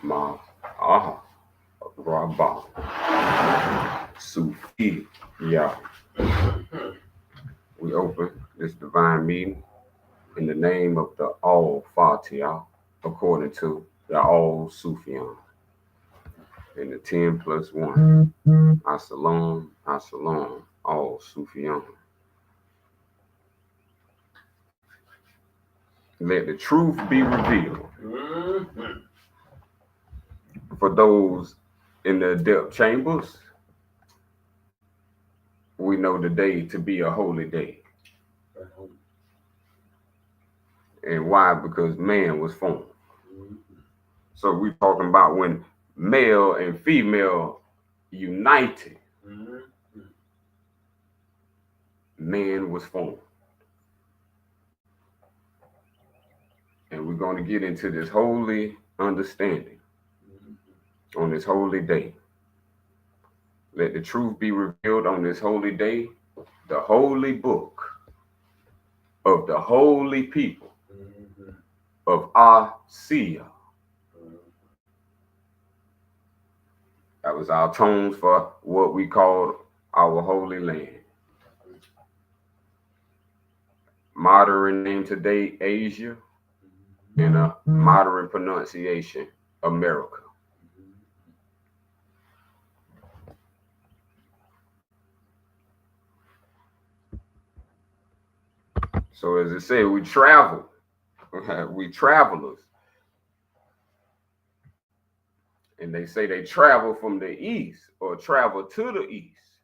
Ma Aha Rabba Sufi. Yeah, we open this divine meeting in the name of the All Fatiha, according to the All Sufyan, and the 10 plus 1. As-salam, as-salam, All Sufyan. Let the truth be revealed. For those in the depth chambers, we know the day to be a holy day. And why? Because man was formed. So we talking about when male and female united, man was formed. And we're going to get into this holy understanding on this holy day. Let the truth be revealed on this holy day, the holy book of the holy people of Asiya. That was our tones for what we called our holy land. Modern name today, Asia, and a modern pronunciation, America. So as I say, we travel. We travelers. And they say they travel from the east or travel to the east.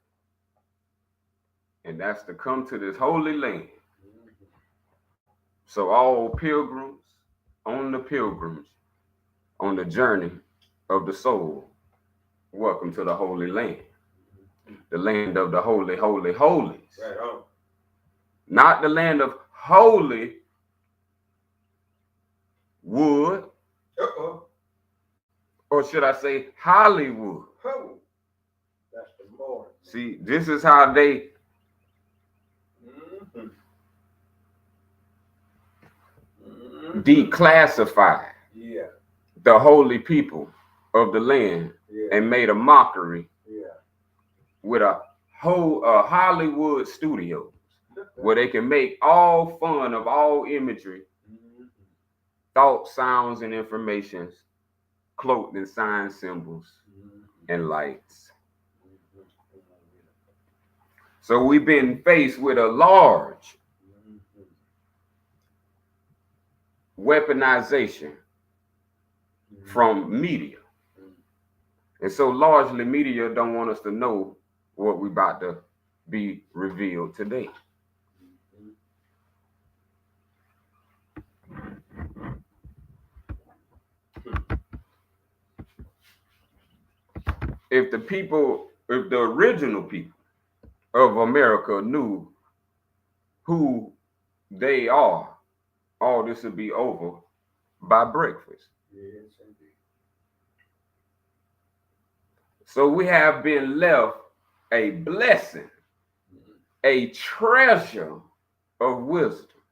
And that's to come to this holy land. So all pilgrims on the journey of the soul, welcome to the holy land. The land of the holy, holy, holies. Right on. Not the land of holy wood. Or should I say Hollywood? Oh, that's the more. See, this is how they declassify the holy people of the land and made a mockery with a whole Hollywood studios where they can make all fun of all imagery, thoughts, sounds, and informations cloaked in sign symbols and lights. So we've been faced with a large weaponization from media. And so largely media don't want us to know what we about to be revealed today. If the original people of America knew who they are, all this would be over by breakfast. Yes, indeed. So we have been left a blessing, a treasure of wisdom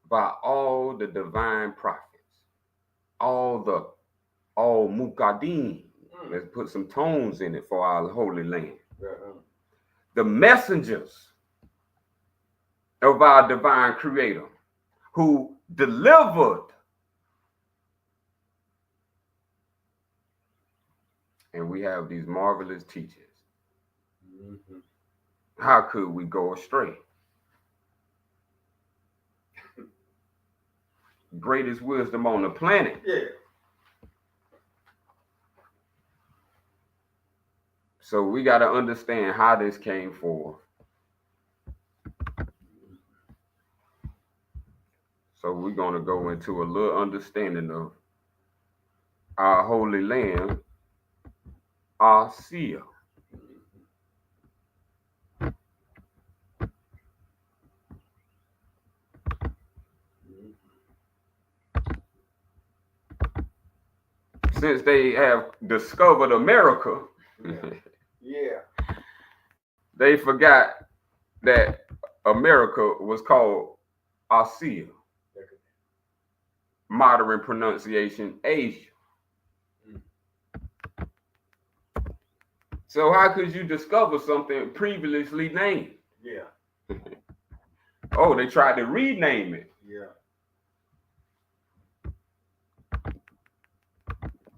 by all the divine prophets, all Mukadim. Let's put some tones in it for our holy land. The messengers of our divine creator who delivered. And we have these marvelous teachers. How could we go astray? Greatest wisdom on the planet. Yeah. So we got to understand how this came forth. So we're going to go into a little understanding of our holy land, Asiya. Since they have discovered America, they forgot that America was called Asiya. Modern pronunciation, Asia. So how could you discover something previously named? Yeah. Oh, they tried to rename it. Yeah.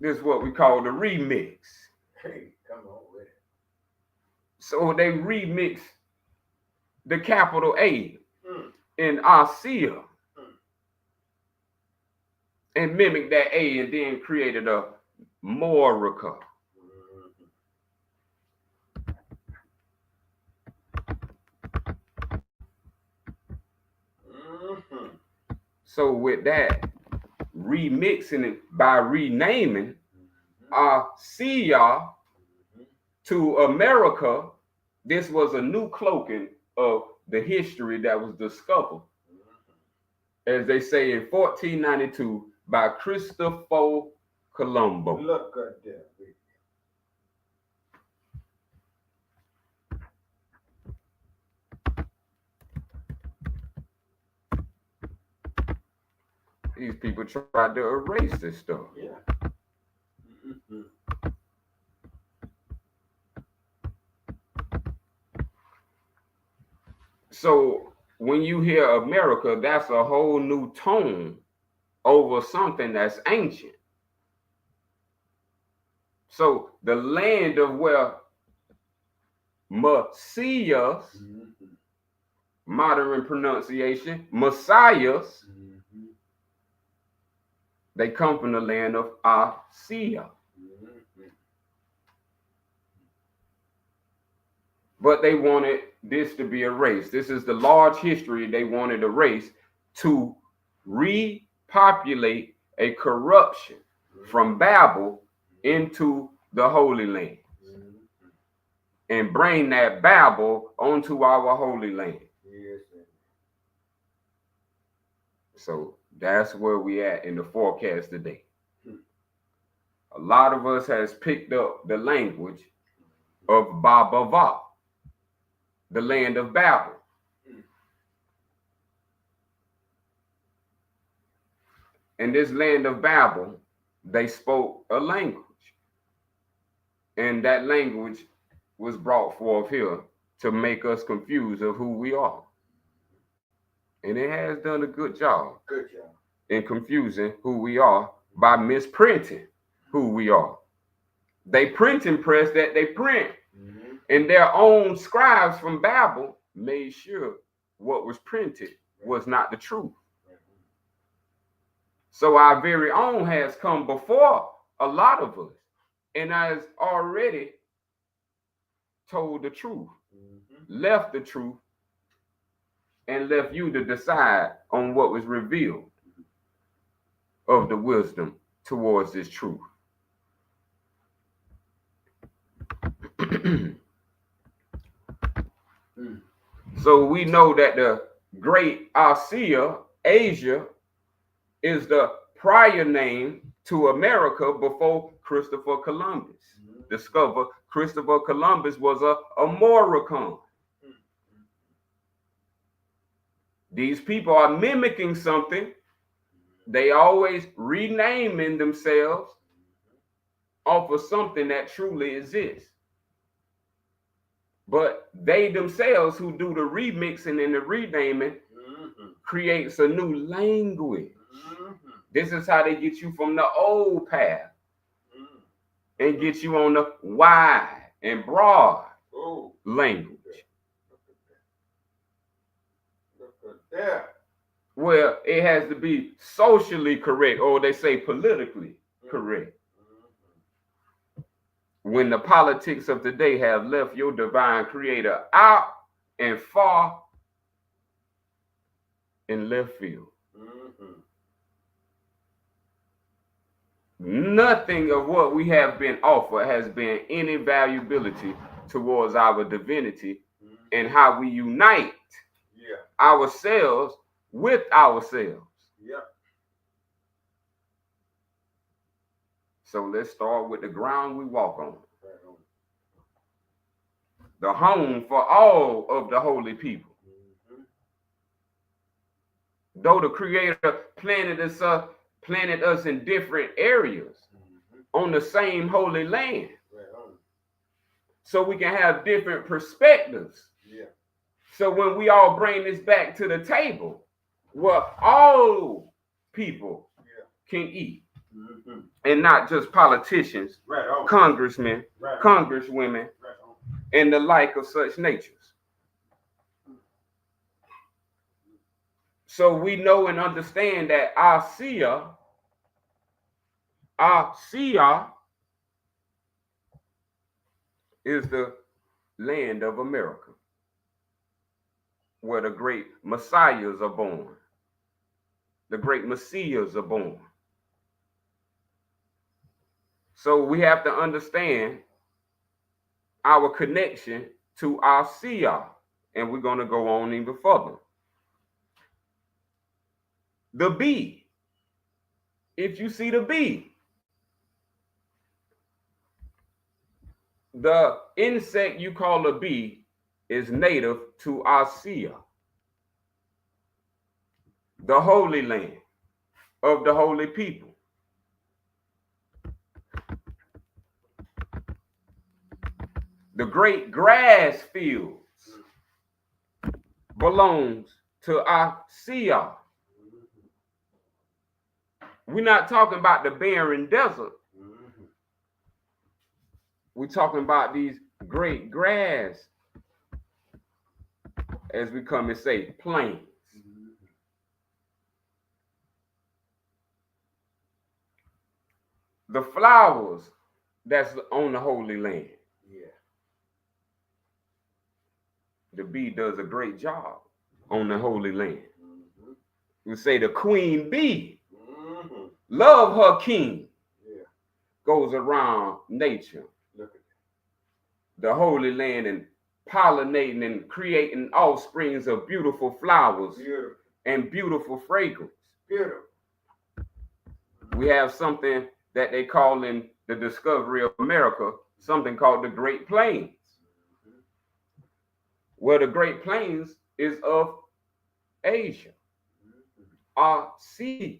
This is what we call the remix. Hey, come on with it. So they remix the capital A in Asiya and mimic that A and then created a Morica. So with that, remixing it by renaming Asiya to America, this was a new cloaking of the history that was discovered, as they say, in 1492 by Christopher Colombo. Look at that. These people tried to erase this stuff. Yeah. So when you hear America, that's a whole new tone over something that's ancient. So the land of where Messiah, modern pronunciation, Messiahs, they come from the land of Asiya. But they wanted this to be erased. This is the large history they wanted erased to repopulate a corruption from Babel into the Holy Land and bring that Babel onto our Holy Land. So that's where we at in the forecast today. A lot of us has picked up the language of Babava, the land of Babel. In this land of Babel, they spoke a language. And that language was brought forth here to make us confused of who we are. And it has done a good job. Good job. In confusing who we are by misprinting who we are. They printing press that they print. And their own scribes from Babel made sure what was printed was not the truth. So our very own has come before a lot of us and has already told the truth, left the truth, and left you to decide on what was revealed of the wisdom towards this truth. So we know that the great Asiya, Asia, is the prior name to America before Christopher Columbus discovered. Christopher Columbus was a Moroccan. These people are mimicking something. They always renaming themselves off of something that truly exists. But they themselves who do the remixing and the renaming creates a new language. This is how they get you from the old path and get you on the wide and broad language. Look at that. Where it has to be socially correct, or they say politically correct. When the politics of today have left your divine creator out and far in left field. Nothing of what we have been offered has been any valuability towards our divinity and how we unite ourselves with ourselves. So let's start with the ground we walk on. The home for all of the holy people. Though the Creator planted us in different areas on the same holy land. so we can have different perspectives. Yeah. So when we all bring this back to the table, well, all people can eat, and not just politicians, congressmen, congresswomen, and the like of such natures. So we know and understand that Asia is the land of America, where the great messiahs are born, the great messiahs are born. So we have to understand our connection to Asia, and we're going to go on even further. The bee, if you see the bee, the insect you call a bee is native to Asia, the holy land of the holy people. The great grass fields belongs to Asia. We're not talking about the barren desert. We're talking about these great grass, as we come and say, plains. The flowers that's on the holy land. Yeah. The bee does a great job on the holy land. We say the queen bee, love her king, goes around nature, the holy land, and pollinating and creating offsprings of beautiful flowers and beautiful fragrance. We have something that they call in the discovery of America, something called the Great Plains, where the Great Plains is of Asia, Asia,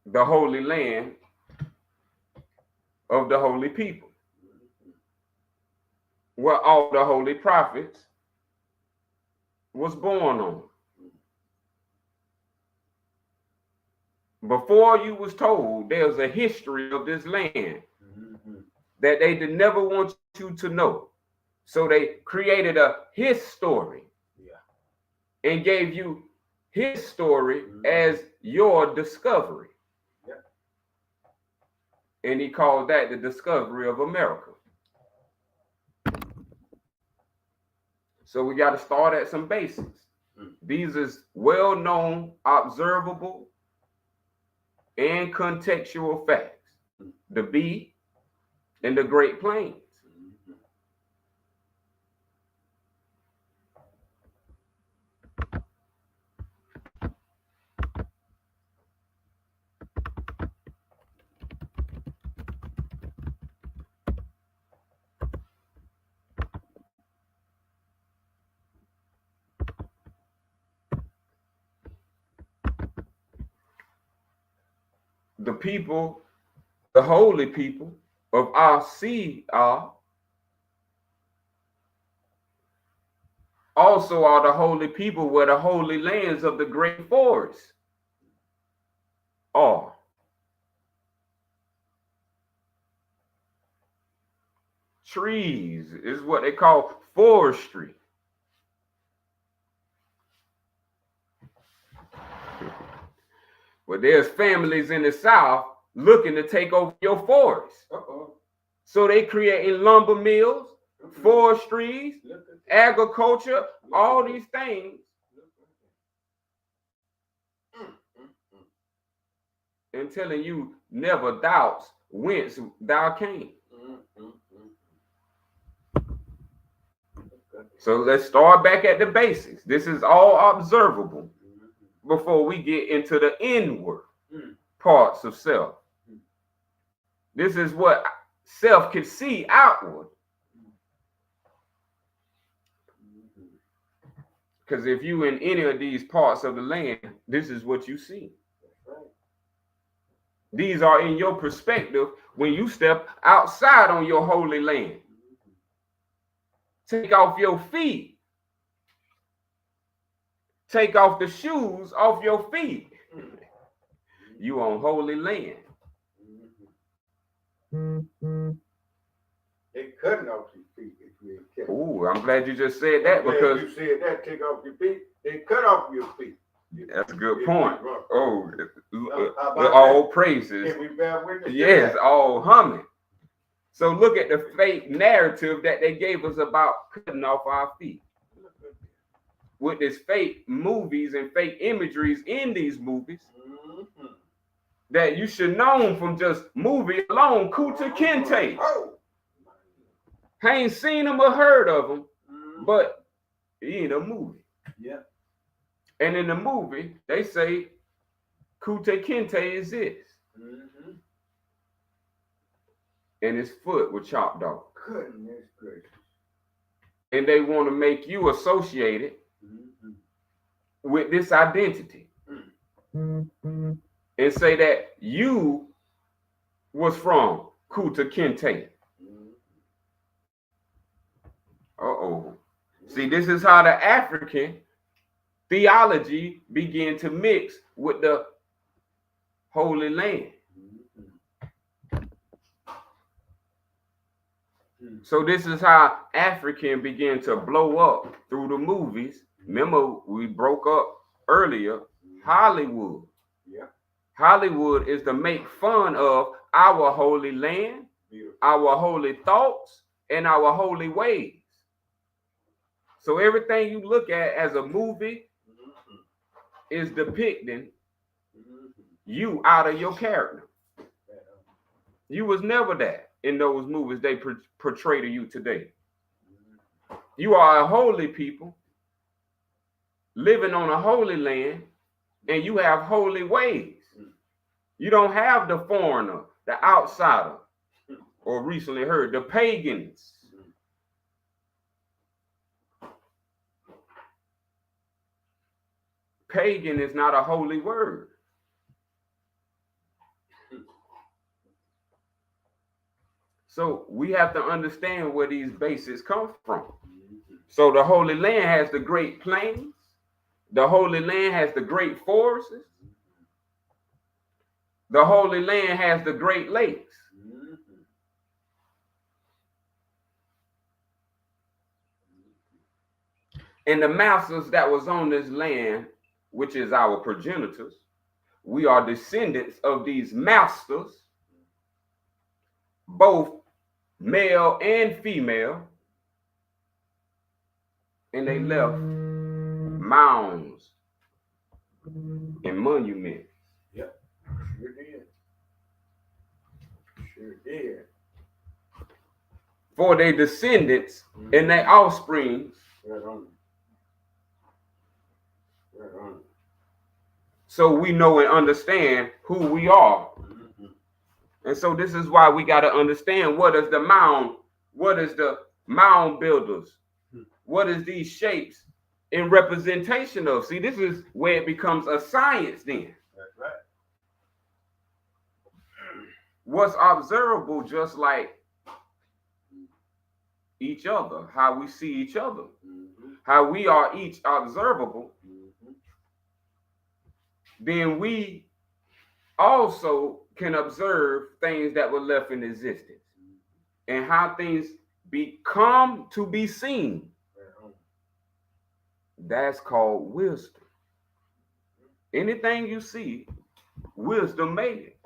the holy land of the holy people, where all the holy prophets was born on. Before you was told, there's a history of this land that they did never want you to know. So they created a his story and gave you his story as your discovery. And he called that the discovery of America. So we got to start at some basics. These is well-known, observable, and contextual facts. The bee and the Great Plains. The people, the holy people of Asia also are the holy people where the holy lands of the great forests are. Trees is what they call forestry. Well, there's families in the South looking to take over your forest. So they creating lumber mills, forestries, agriculture, all these things. And telling you never doubts whence thou came. So let's start back at the basics. This is all observable before we get into the inward parts of self. This is what self can see outward. Because if you in any of these parts of the land, this is what you see. These are in your perspective when you step outside on your holy land. Take off your feet. Take off the shoes off your feet. You on holy land. They cutting off your feet if you ain't careful. Ooh, I'm glad you just said that because you said that. Take off your feet. They cut off your feet. That's a good point. Oh, all all praises. Can we bear witness? Yes, all humming. So look at the fake narrative that they gave us about cutting off our feet. With this fake movies and fake imageries in these movies that you should know from just movie alone, Kunta Kinte. I ain't seen him or heard of him, but he in a movie. Yeah. And in the movie, they say Kunta Kinte exists. And his foot was chopped off. Goodness gracious. And they want to make you associated with this identity. And say that you was from Kunta Kinte. Uh-oh. See, this is how the African theology began to mix with the Holy Land. So this is how African began to blow up through the movies. Remember, we broke up earlier, Hollywood. Yeah. Hollywood is to make fun of our holy land, our holy thoughts, and our holy ways. So everything you look at as a movie is depicting you out of your character. You was never that in those movies they portray to you today. You are a holy people living on a holy land, and you have holy ways. You don't have the foreigner, the outsider, or recently heard the pagans. Pagan is not a holy word. So we have to understand where these bases come from. So the Holy Land has the Great Plains. The Holy Land has the Great Forests. The Holy Land has the Great Lakes. And the masters that was on this land, which is our progenitors, we are descendants of these masters, both male and female, and they left mounds and monuments. Yep, sure did. Sure did. For their descendants and their offspring. Right on. Right on. So we know and understand who we are. And so this is why we got to understand what is the mound builders, what is these shapes in representation of. See, this is where it becomes a science then. That's right. What's observable just like each other, how we see each other, how we are each observable, then we also can observe things that were left in existence and how things become to be seen. That's called wisdom. Anything you see, wisdom made it.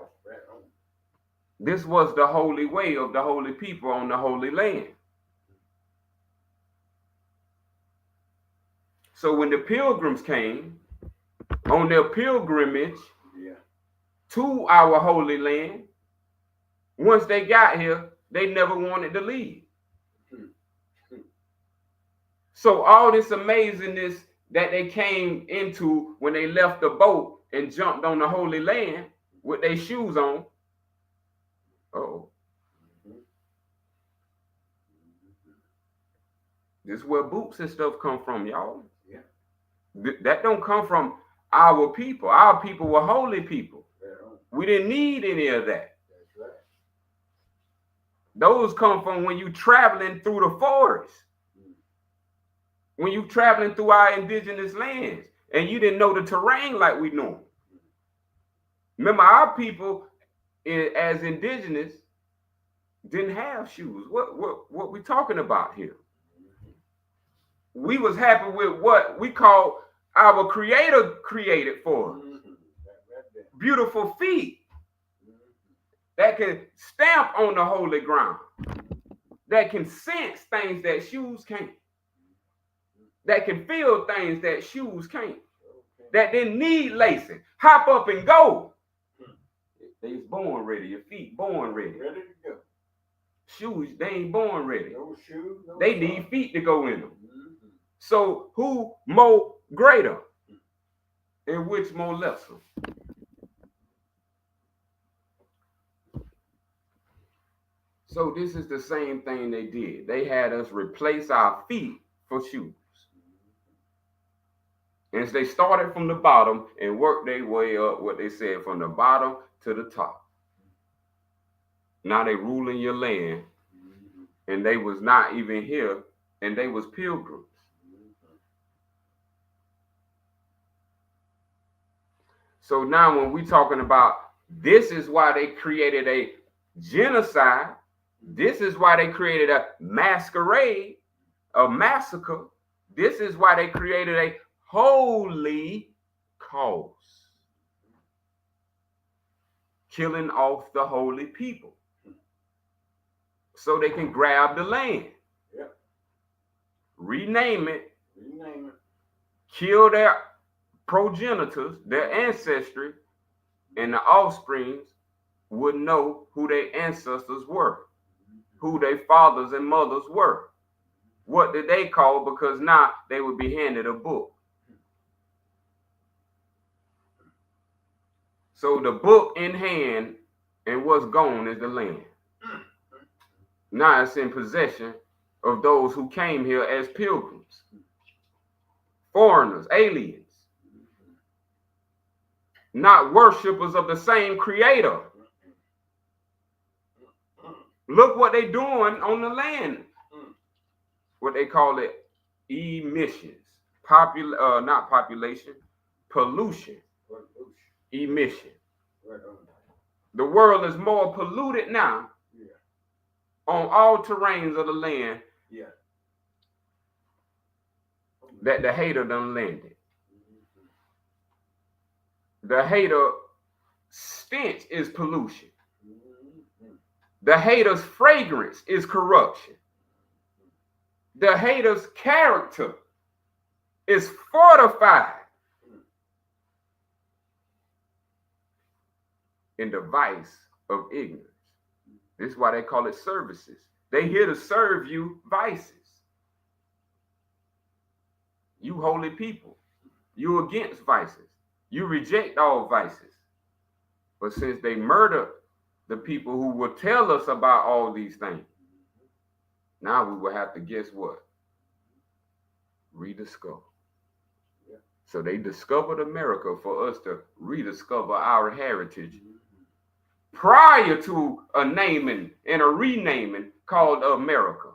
This was the holy way of the holy people on the holy land. So when the pilgrims came on their pilgrimage to our holy land, once they got here, they never wanted to leave. So all this amazingness that they came into when they left the boat and jumped on the holy land with their shoes on. This is where boots and stuff come from, y'all. That don't come from our people. Our people were holy people. We didn't need any of that. That's right. Those come from when you traveling through the forest. When you traveling through our indigenous lands and you didn't know the terrain like we know. Remember, our people as indigenous didn't have shoes. What we talking about here? We was happy with what we call our Creator created for us. Beautiful feet that can stamp on the holy ground, that can sense things that shoes can't, that can feel things that shoes can't, that didn't need lacing. Hop up and go. They's born ready. Your feet born ready. Ready to go. Shoes, they ain't born ready. No shoes. No they need feet to go in them. So who more greater and which more lesser? So this is the same thing they did. They had us replace our feet for shoes. And they started from the bottom and worked their way up, what they said, from the bottom to the top. Now they ruling your land, and they was not even here, and they was pilgrims. So now when we talking about this is why they created a genocide, this is why they created a masquerade, a massacre, this is why they created a holy cause. Killing off the holy people so they can grab the land. Yep. Rename it. Rename it. Kill their progenitors, their ancestry, and the offsprings would know who their ancestors were, who their fathers and mothers were. What did they call? Because now they would be handed a book. So the book in hand and what's gone is the land. Now it's in possession of those who came here as pilgrims, foreigners, aliens, not worshipers of the same creator. Look what they're doing on the land. What they call it, emissions. Not population, pollution. Emission. The world is more polluted now on all terrains of the land that the hater done landed. The hater stench is pollution. The hater's fragrance is corruption. The hater's character is fortified in the vice of ignorance. This is why they call it services. They here to serve you vices. You holy people, you against vices. You reject all vices. But since they murdered the people who would tell us about all these things, now we will have to guess what? Rediscover. So they discovered America for us to rediscover our heritage prior to a naming and a renaming called America.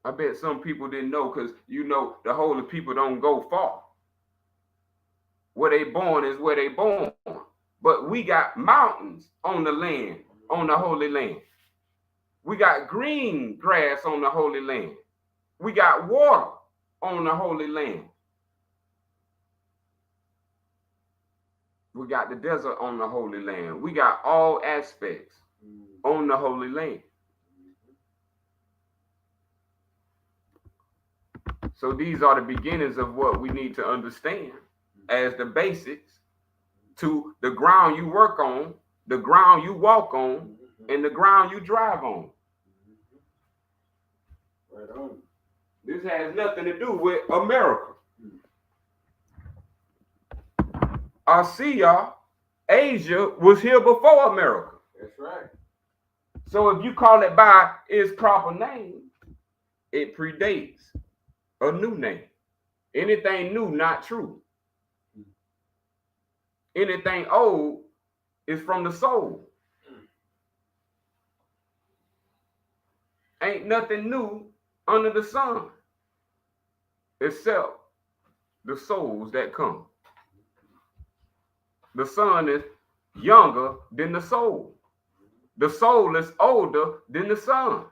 I bet some people didn't know, because you know the holy people don't go far. Where they born is where they born. But we got mountains on the land, on the holy land. We got green grass on the holy land. We got water on the holy land. We got the desert on the holy land. We got all aspects on the holy land. So these are the beginnings of what we need to understand as the basics to the ground you work on, the ground you walk on, and the ground you drive on. Right on. This has nothing to do with America. I see y'all. Asia was here before America. That's right. So if you call it by its proper name, it predates a new name. Anything new, not true. Anything old is from the soul. Ain't nothing new under the sun except the souls that come. The sun is younger than the soul. The soul is older than the sun.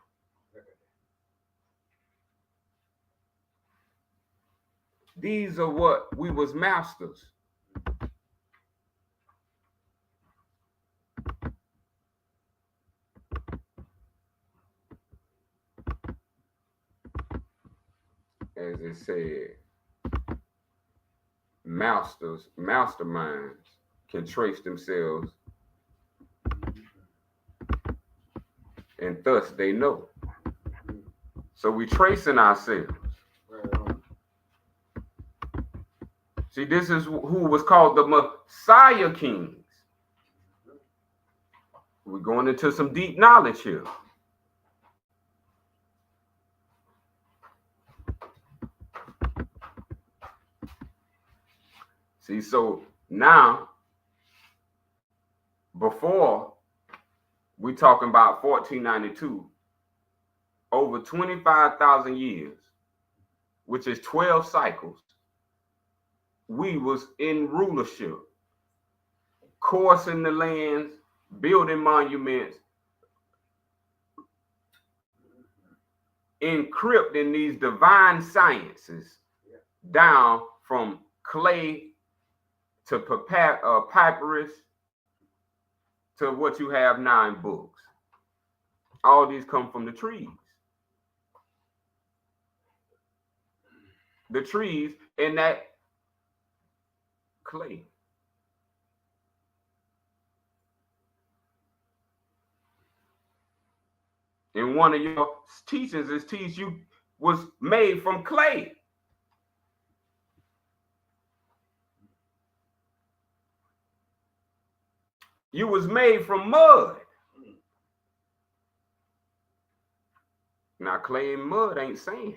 These are what we was masters. As it said, masterminds can trace themselves, and thus they know. So we tracing ourselves. See, this is who was called the Messiah Kings. We're going into some deep knowledge here. See, so now, before we talking about 1492, over 25,000 years, which is 12 cycles, we was in rulership, coursing the lands, building monuments, encrypting these divine sciences down from clay to papyrus to what you have now in books. All these come from the trees. The trees in that clay. And one of your teachings is teach you was made from clay. You was made from mud. Now clay and mud ain't sand.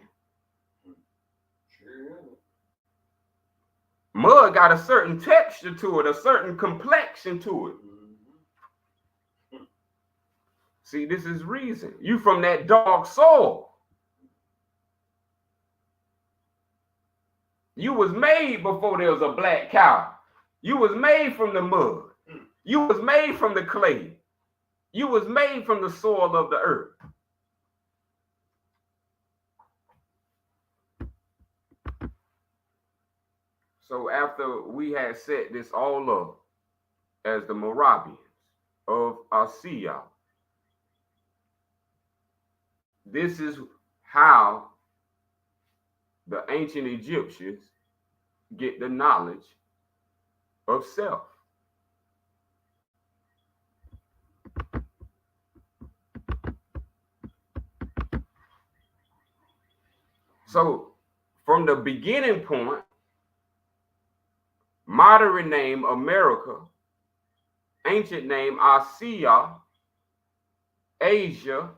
Mud got a certain texture to it, a certain complexion to it. See, this is reason. You from that dark soil. You was made before there was a black cow. You was made from the mud. You was made from the clay. You was made from the soil of the earth. So after we had set this all up as the Moravians of Asiya, this is how the ancient Egyptians get the knowledge of self. So from the beginning point, modern name America, ancient name Asiya, Asia,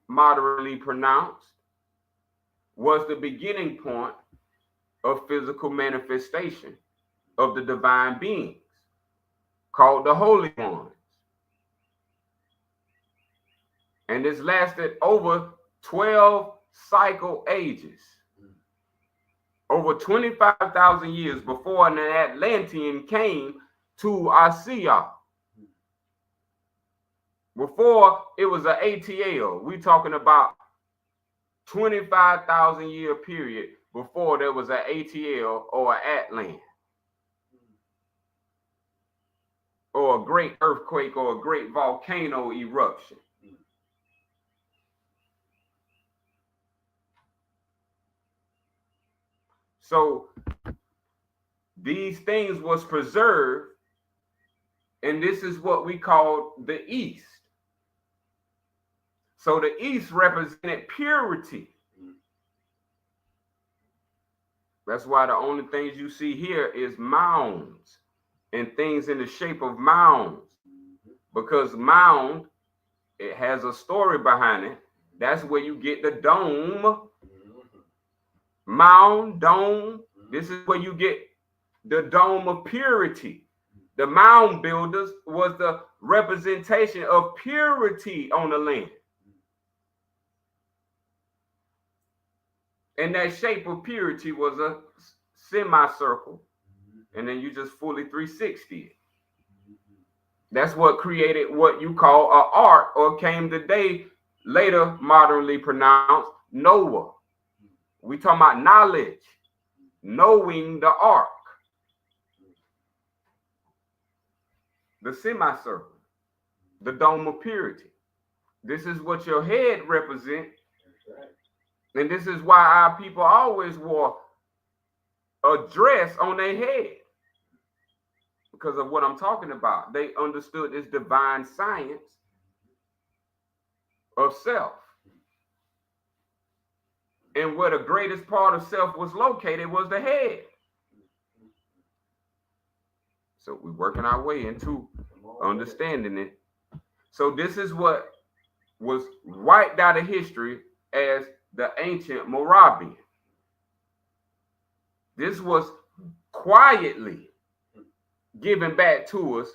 moderately pronounced, was the beginning point of physical manifestation of the divine beings, called the Holy Ones. And this lasted over 12 cycle ages. Over 25,000 years before an Atlantean came to Asiya. Before it was an ATL, we talking about 25,000 year period before there was an ATL or an Atlant. Or a great earthquake or a great volcano eruption. So these things was preserved, and this is what we call the East. So the East represented purity. That's why the only things you see here is mounds and things in the shape of mounds. Because mound, it has a story behind it. That's where you get the dome. Mound, dome, This is where you get the dome of purity. The mound builders was the representation of purity on the land. And that shape of purity was a semicircle. And then you just fully 360 it. That's what created what you call an ark, or came today, later modernly pronounced Noah. We talking about knowledge, knowing the ark. The semicircle, the dome of purity. This is what your head represents. And this is why our people always wore a dress on their head. Because of what I'm talking about. They understood this divine science of self. And where the greatest part of self was located was the head. So we're working our way into understanding it. So this is what was wiped out of history as the ancient Moravian. This was quietly given back to us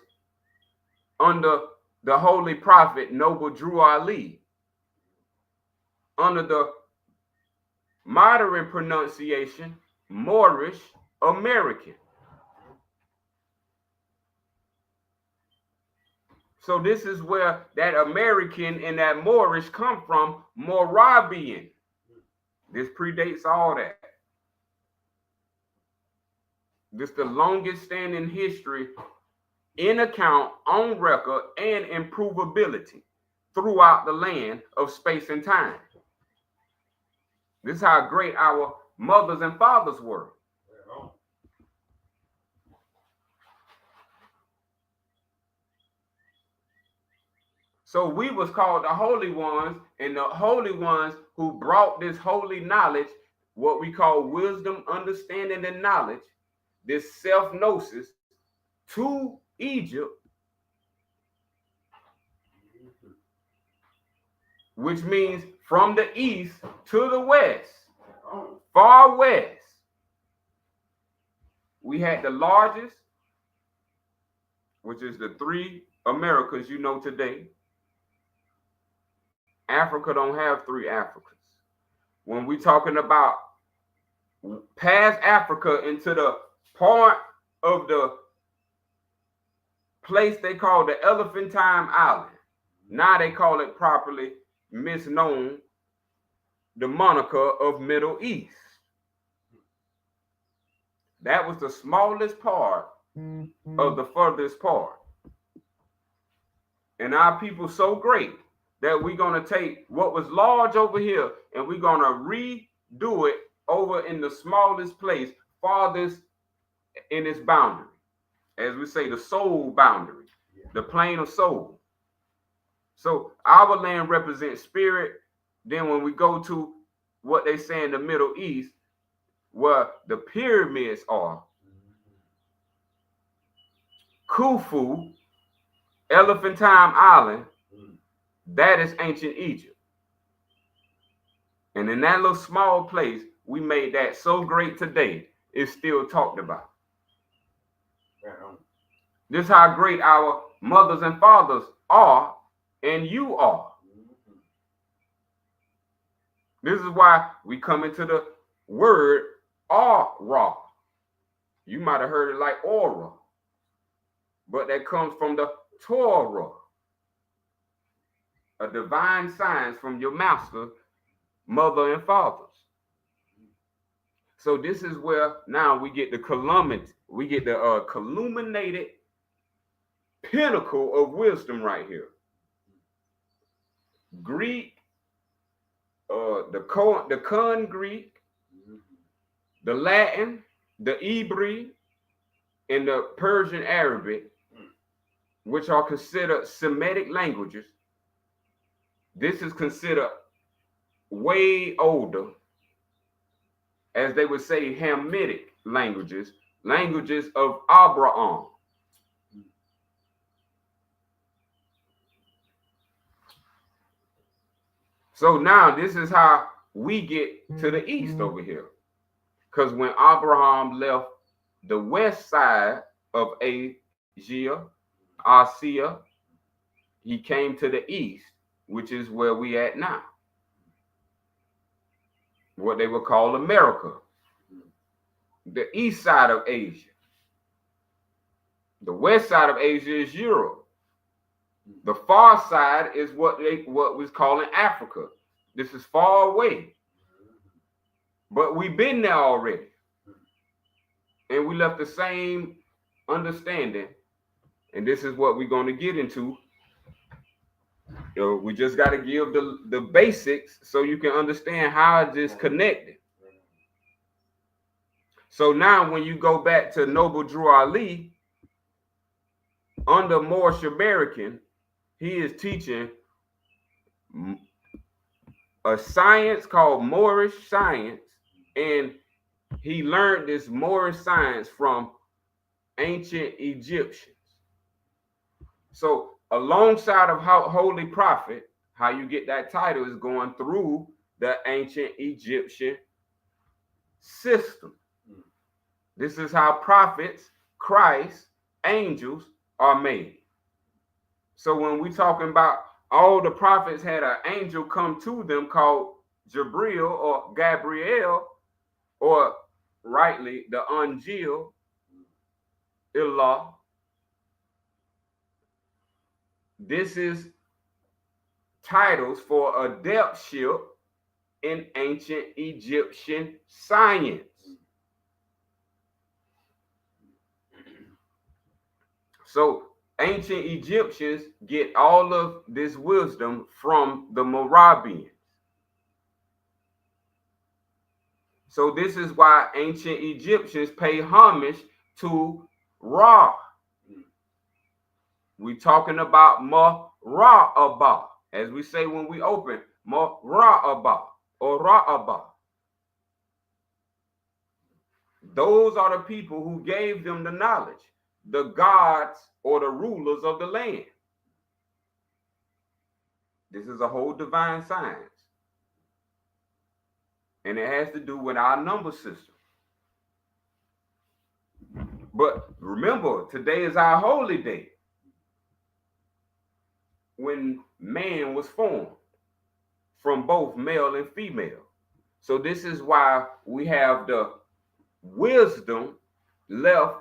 under the holy prophet Noble Drew Ali, under the modern pronunciation Moorish American. So this is where that American and that Moorish come from, Moravian. This predates all that. This is the longest standing history in account, on record, and improvability throughout the land of space and time. This is how great our mothers and fathers were. So we was called the holy ones, and the holy ones who brought this holy knowledge, what we call wisdom, understanding, and knowledge, this self-gnosis, to Egypt, which means from the east to the west, far west. We had the largest, which is the 3 Americas you know today. Africa don't have 3 Africas. When we talking about past Africa into the part of the place they call the Elephantine Island. Now they call it properly misknown the moniker of Middle East. That was the smallest part of the furthest part. And our people so great that we're going to take what was large over here and we're going to redo it over in the smallest place, farthest in its boundary. As we say, the soul boundary, the plane of soul. So our land represents spirit. Then when we go to what they say in the Middle East, where the pyramids are, Khufu, Elephantine Island, that is ancient Egypt. And in that little small place, we made that so great today, it's still talked about. This is how great our mothers and fathers are, and you are. This is why we come into the word aura. You might have heard it like aura, but that comes from the Torah, a divine science from your master, mother, and fathers. So this is where now we get the culminated pinnacle of wisdom right here. Greek, the Kun Greek, the Latin, the Hebrew, and the Persian Arabic, which are considered Semitic languages. This is considered way older, as they would say, Hamitic languages, languages of Abraham. So now this is how we get to the east over here. Because when Abraham left the west side of Asia, he came to the east, which is where we at now. What they would call America. The east side of Asia. The west side of Asia is Europe. The far side is what was calling Africa. This is far away. But we've been there already. And we left the same understanding. And this is what we're going to get into. We just got to give the basics so you can understand how it is connected. So now when you go back to Noble Drew Ali, under Moorish American, he is teaching a science called Moorish science, and he learned this Moorish science from ancient Egyptians. So alongside of Holy Prophet, how you get that title is going through the ancient Egyptian system. This is how prophets, Christ, angels are made. So when we talking about all the prophets had an angel come to them called Jabril or Gabriel, or rightly the Angel, Ilah. This is titles for adeptship in ancient Egyptian science. So ancient Egyptians get all of this wisdom from the Moravians. So this is why ancient Egyptians pay homage to Ra. We talking about Ma'ra'aba, as we say when we open, Ma'ra'aba or Ra'aba. Those are the people who gave them the knowledge, the gods or the rulers of the land. This is a whole divine science. And it has to do with our number system. But remember, today is our holy day, when man was formed from both male and female. So this is why we have the wisdom left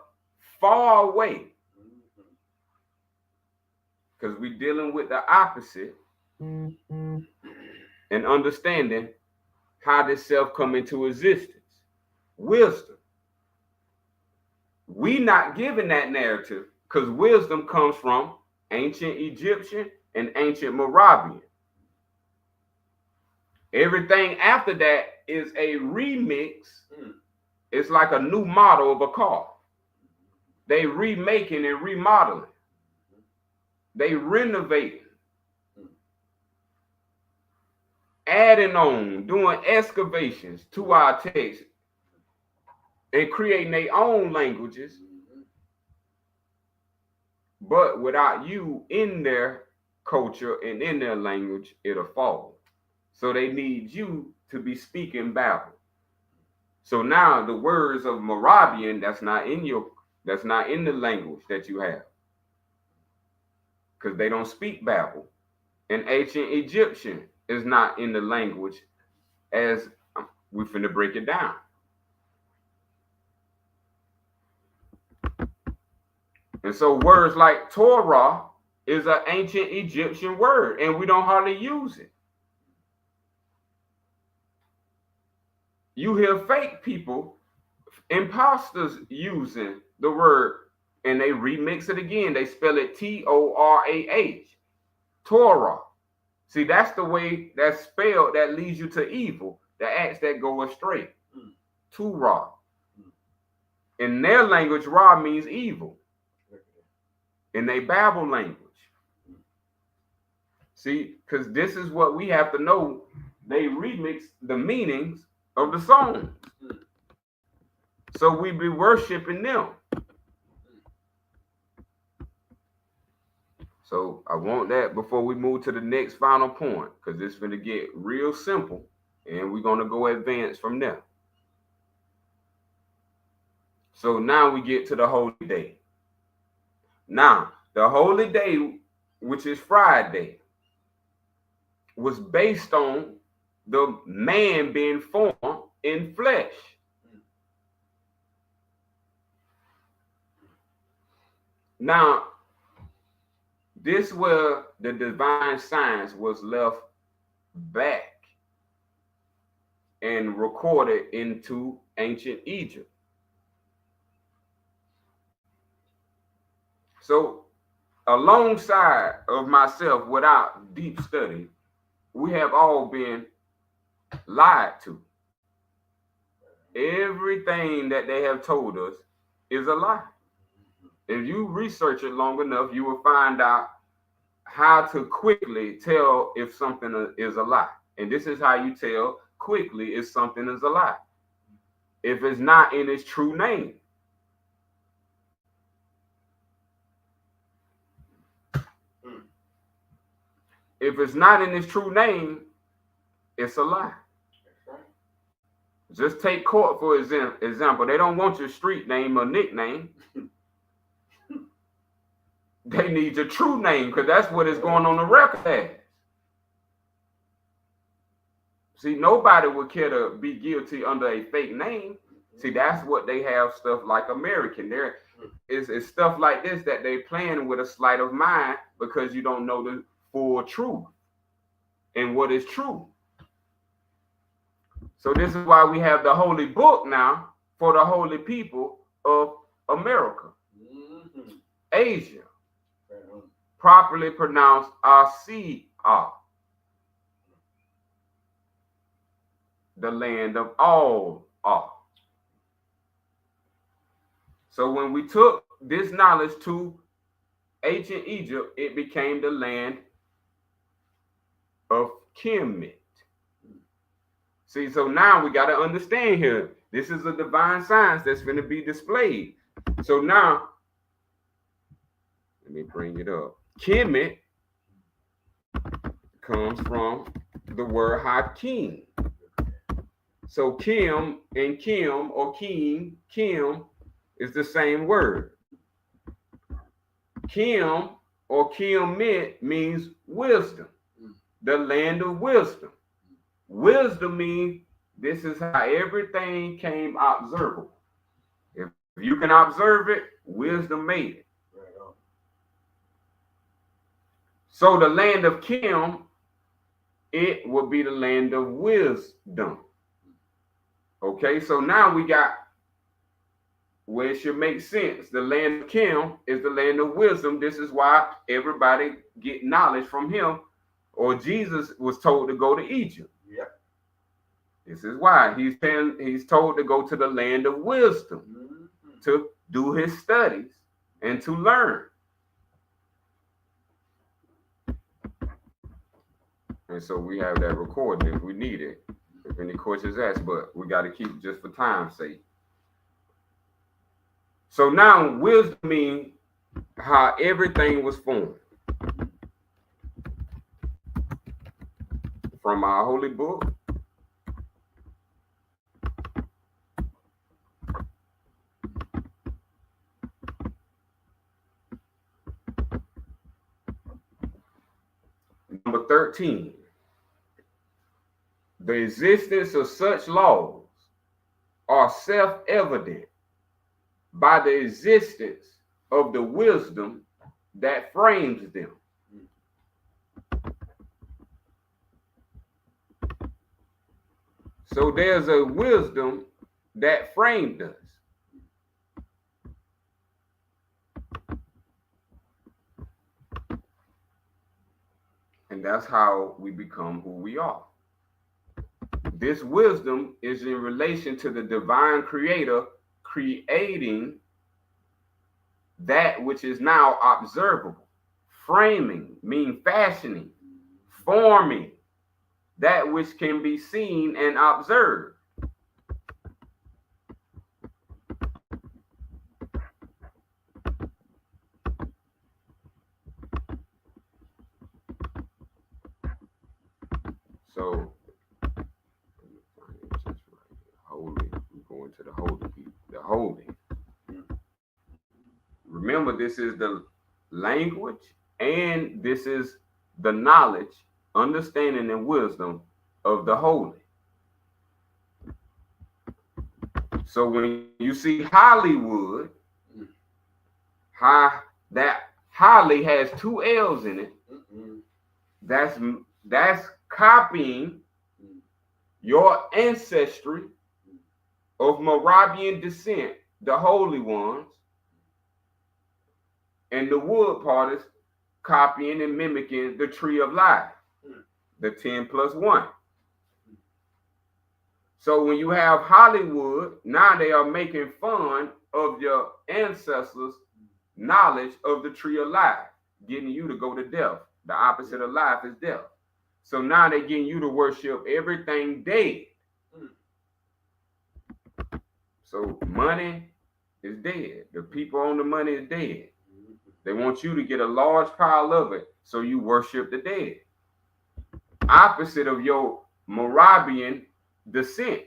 far away, because we're dealing with the opposite and understanding how this self come into existence. Wisdom. We not given that narrative, because wisdom comes from ancient Egyptian and ancient Moravian. Everything after that is a remix. It's like a new model of a car. They remaking and remodeling. They renovating. Adding on, doing excavations to our text and creating their own languages, but without you in their culture and in their language, it'll fall. So they need you to be speaking Babel. So now the words of Moravian, that's not in the language that you have, because they don't speak Babel. And ancient Egyptian is not in the language as we finna break it down. And so words like Torah is an ancient Egyptian word, and we don't hardly use it. You hear fake people, imposters, using the word, and they remix it again. They spell it Torah, Torah. See, that's the way that's spelled that leads you to evil, the acts that go astray. Torah. In their language, Ra means evil. In their Babel language. See, because this is what we have to know. They remix the meanings of the songs. So we be worshiping them. So I want that before we move to the next final point, because it's going to get real simple and we're going to go advance from there. So now we get to the holy day. Now, the holy day, which is Friday, was based on the man being formed in flesh. Now, this where the divine science was left back and recorded into ancient Egypt. So, alongside of myself, without deep study, we have all been lied to. Everything that they have told us is a lie. If you research it long enough, you will find out how to quickly tell if something is a lie. And this is how you tell quickly if something is a lie. If it's not in its true name. If it's not in its true name, it's a lie. Just take court for example. They don't want your street name or nickname. They need your true name because that's what is going on the record as. See, nobody would care to be guilty under a fake name. See, that's what they have stuff like American. There is stuff like this that they playing with a sleight of mind because you don't know the full truth and what is true. So this is why we have the holy book now for the holy people of America, Asia, properly pronounced Asia, the land of all are. So when we took this knowledge to ancient Egypt, it became the land of Kemet. See, so now we got to understand here, this is a divine science that's going to be displayed. So now, let me bring it up. Kemet comes from the word Hakim. So Kim and Kim or Kim is the same word. Kim or Kemet means wisdom, the land of wisdom. Wisdom means this is how everything came observable. If you can observe it, wisdom made it. So the land of Kim, it will be the land of wisdom. Okay, so now we got where it should make sense. The land of Kim is the land of wisdom. This is why everybody get knowledge from him, or Jesus was told to go to Egypt. Yep. This is why he's told to go to the land of wisdom to do his studies and to learn. And so we have that recorded if we need it, if any questions asked, but we got to keep it just for time's sake. So now wisdom means how everything was formed. From our holy book, number 13, the existence of such laws are self-evident by the existence of the wisdom that frames them. So there's a wisdom that framed us. And that's how we become who we are. This wisdom is in relation to the divine creator creating that which is now observable. Framing means fashioning, forming that which can be seen and observed. So, holy, we're going to the holy people, the holy. remember, this is the language and this is the knowledge, understanding, and wisdom of the holy. So when you see Hollywood, that Holly has two L's in it. That's copying your ancestry of Moravian descent, the holy ones, and the wood part is copying and mimicking the tree of life, the 10+1. So when you have Hollywood, now they are making fun of your ancestors' knowledge of the tree of life, getting you to go to death. The opposite of life is death. So now they're getting you to worship everything dead. So money is dead. The people on the money is dead. They want you to get a large pile of it, so you worship the dead. Opposite of your Moravian descent.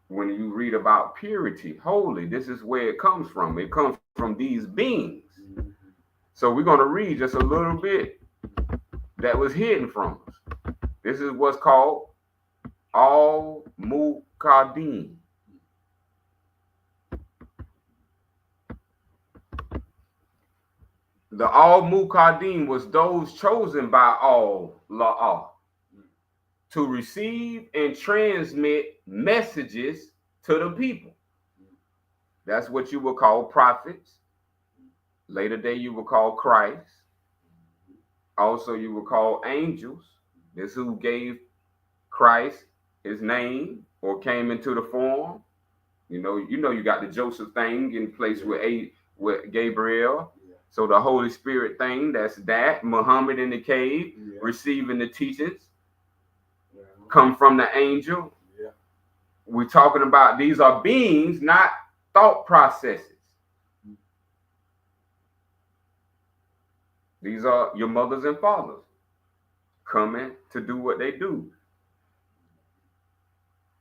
When you read about purity, holy, this is where it comes from. It comes from these beings. So we're going to read just a little bit that was hidden from us. This is what's called Al-Muqaddim. The Al-Muqaddim was those chosen by Allah to receive and transmit messages to the people. That's what you would call prophets. Later day you would call Christ. Also you would call angels. This who gave Christ his name or came into the form. You know you got the Joseph thing in place with Gabriel. So the Holy Spirit thing, that's that. Muhammad in the cave, receiving the teachings, come from the angel. We're talking about these are beings, not thought processes. These are your mothers and fathers coming to do what they do.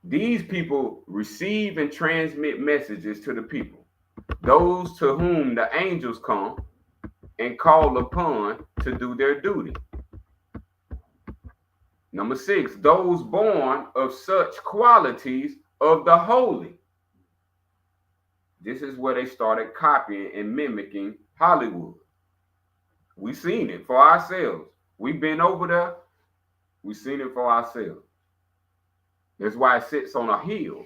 These people receive and transmit messages to the people. Those to whom the angels come and call upon to do their duty. Number 6, those born of such qualities of the holy. This is where they started copying and mimicking Hollywood. We've seen it for ourselves. We've been over there. We've seen it for ourselves. That's why it sits on a hill.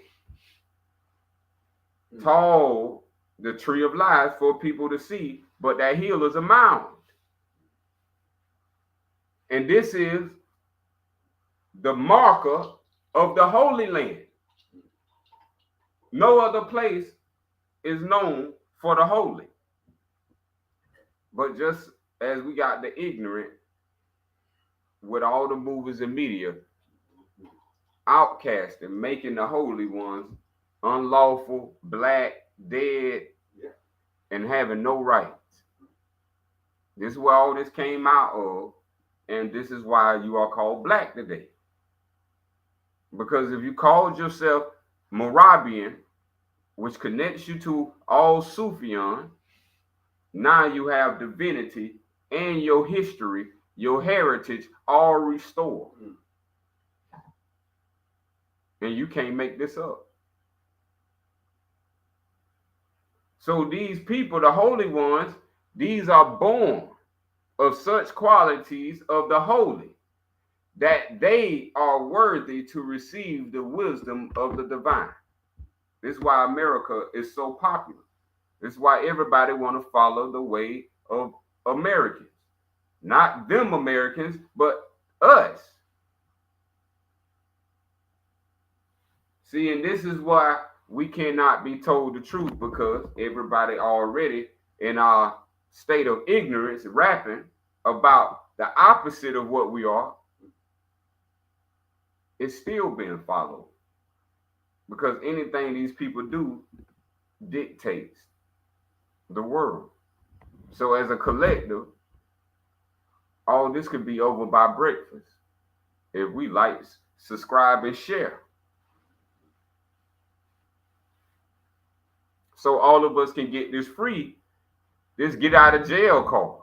Tall, the tree of life for people to see, but that hill is a mound. And this is the marker of the Holy Land. No other place is known for the holy. But just as we got the ignorant with all the movies and media outcasting, making the holy ones unlawful, black, dead, and having no rights. This is where all this came out of, and this is why you are called black today. Because if you called yourself Moravian, which connects you to all Sufyan, now you have divinity and your history, your heritage all restored. And you can't make this up. So these people, the holy ones, these are born of such qualities of the holy that they are worthy to receive the wisdom of the divine. This is why America is so popular. This is why everybody want to follow the way of Americans. Not them Americans, but us. See, and this is why we cannot be told the truth, because everybody already in our state of ignorance rapping about the opposite of what we are is still being followed. Because anything these people do dictates the world. So as a collective, all this could be over by breakfast if we like, subscribe, and share. so all of us can get this free, this get out of jail card.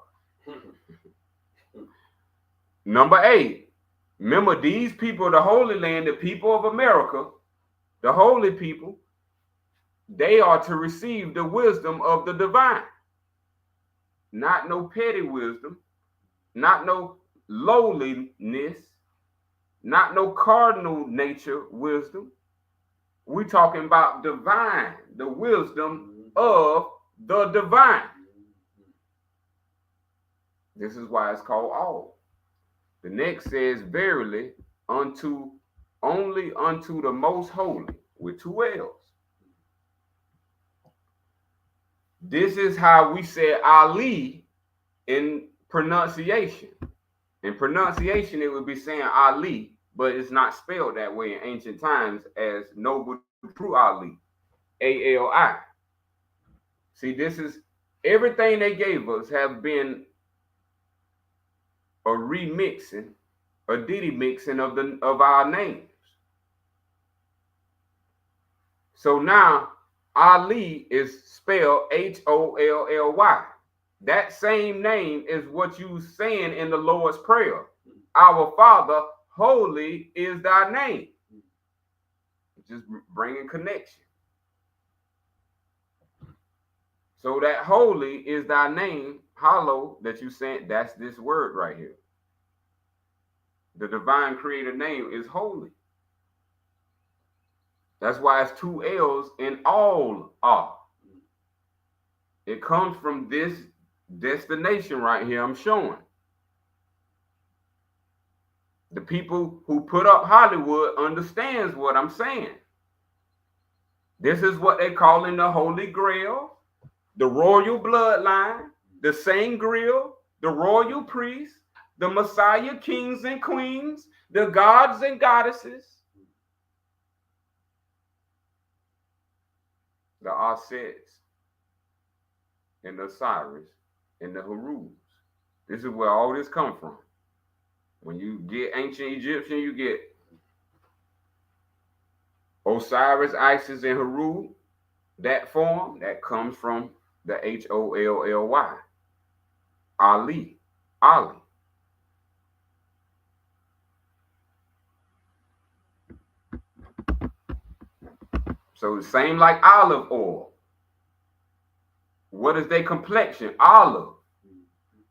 Number 8, remember these people of the Holy Land, the people of America, the holy people, they are to receive the wisdom of the divine. Not no petty wisdom, not no lowliness, not no cardinal nature wisdom. We talking about divine, the wisdom of the divine. This is why it's called all. The next says, verily, only unto the most holy, with 2 L's. This is how we say Ali in pronunciation. In pronunciation, it would be saying Ali, but it's not spelled that way in ancient times as Noble True Ali, A-L-I. See, this is everything they gave us have been a remixing, a ditty mixing of our names. So now Ali is spelled H-O-L-L-Y. That same name is what you saying in the Lord's Prayer. Our Father, holy is thy name. Just bringing connection. So that holy is thy name, hollow, that you saying, that's this word right here. The divine creator name is holy. That's why it's 2 L's in all are. It comes from this destination right here I'm showing. The people who put up Hollywood understands what I'm saying. This is what they call in the Holy Grail, the royal bloodline, the Sangreal, the royal priests, the Messiah kings and queens, the gods and goddesses, the Osets and the Osiris and the Horus. This is where all this comes from. When you get ancient Egyptian, you get Osiris, Isis, and Haru. That form, that comes from the H-O-L-L-Y. Ali. Ali. So the same like olive oil. What is their complexion? Olive.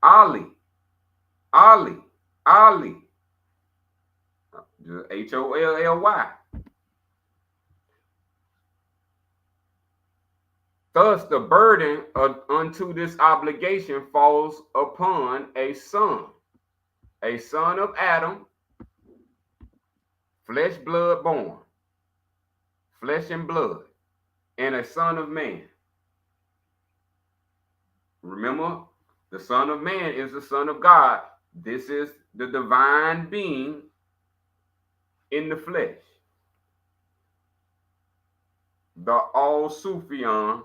Ali. Ali. Ali. H-O-L-L-Y. Thus, the burden unto this obligation falls upon a son of Adam, flesh, blood born, flesh and blood, and a son of man. Remember, the Son of Man is the Son of God. This is the divine being in the flesh. The Al-Sufyan,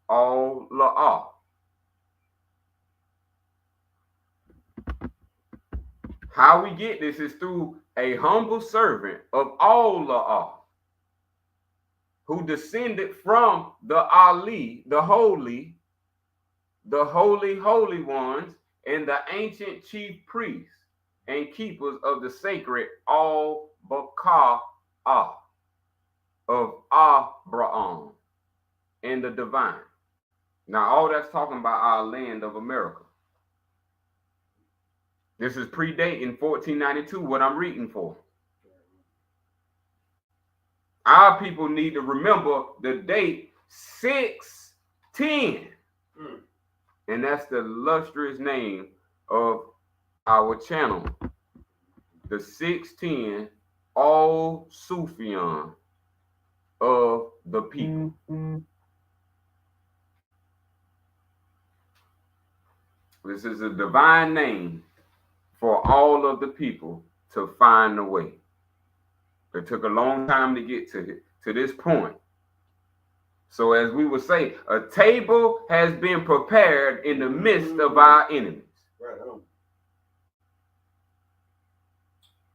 Al-La'ah. How we get this is through a humble servant of Al-La'ah, who descended from the Ali, the holy holy ones, and the ancient chief priests and keepers of the sacred Al-Baka'ah of Abraham and the divine. Now, all that's talking about our land of America. This is predating 1492, what I'm reading for. Our people need to remember the date 610. And that's the illustrious name of our channel. The 610 Al-Sufyan of the people. This is a divine name for all of the people to find a way. It took a long time to get to this point. So as we would say, a table has been prepared in the midst of our enemies. Right on.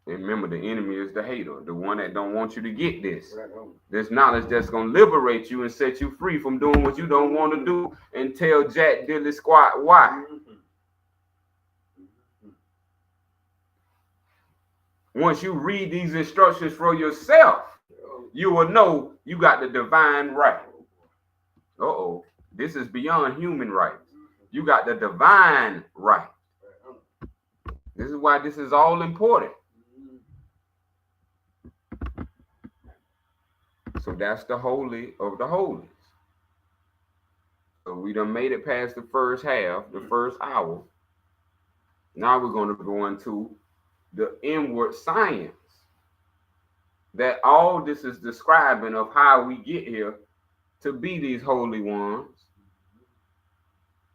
And remember, the enemy is the hater, the one that don't want you to get this. Right on. This knowledge that's going to liberate you and set you free from doing what you don't want to do and tell Jack Dilly Squat why. Once you read these instructions for yourself, you will know you got the divine right. Uh-oh. This is beyond human rights. You got the divine right. This is why this is all important. So that's the holy of the holies. So we done made it past the first half, the first hour. Now we're going to go into the inward science that all this is describing of how we get here to be these holy ones.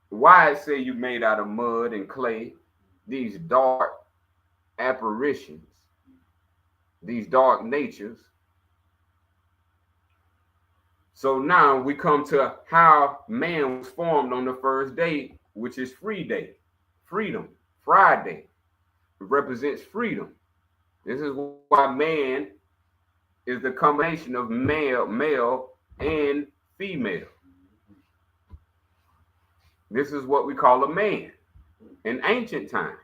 Why it say you made out of mud and clay, these dark apparitions, these dark natures. So now we come to how man was formed on the first day, which is free day, freedom, Friday. It represents freedom. This is why man is the combination of male and female. This is what we call a man in ancient times.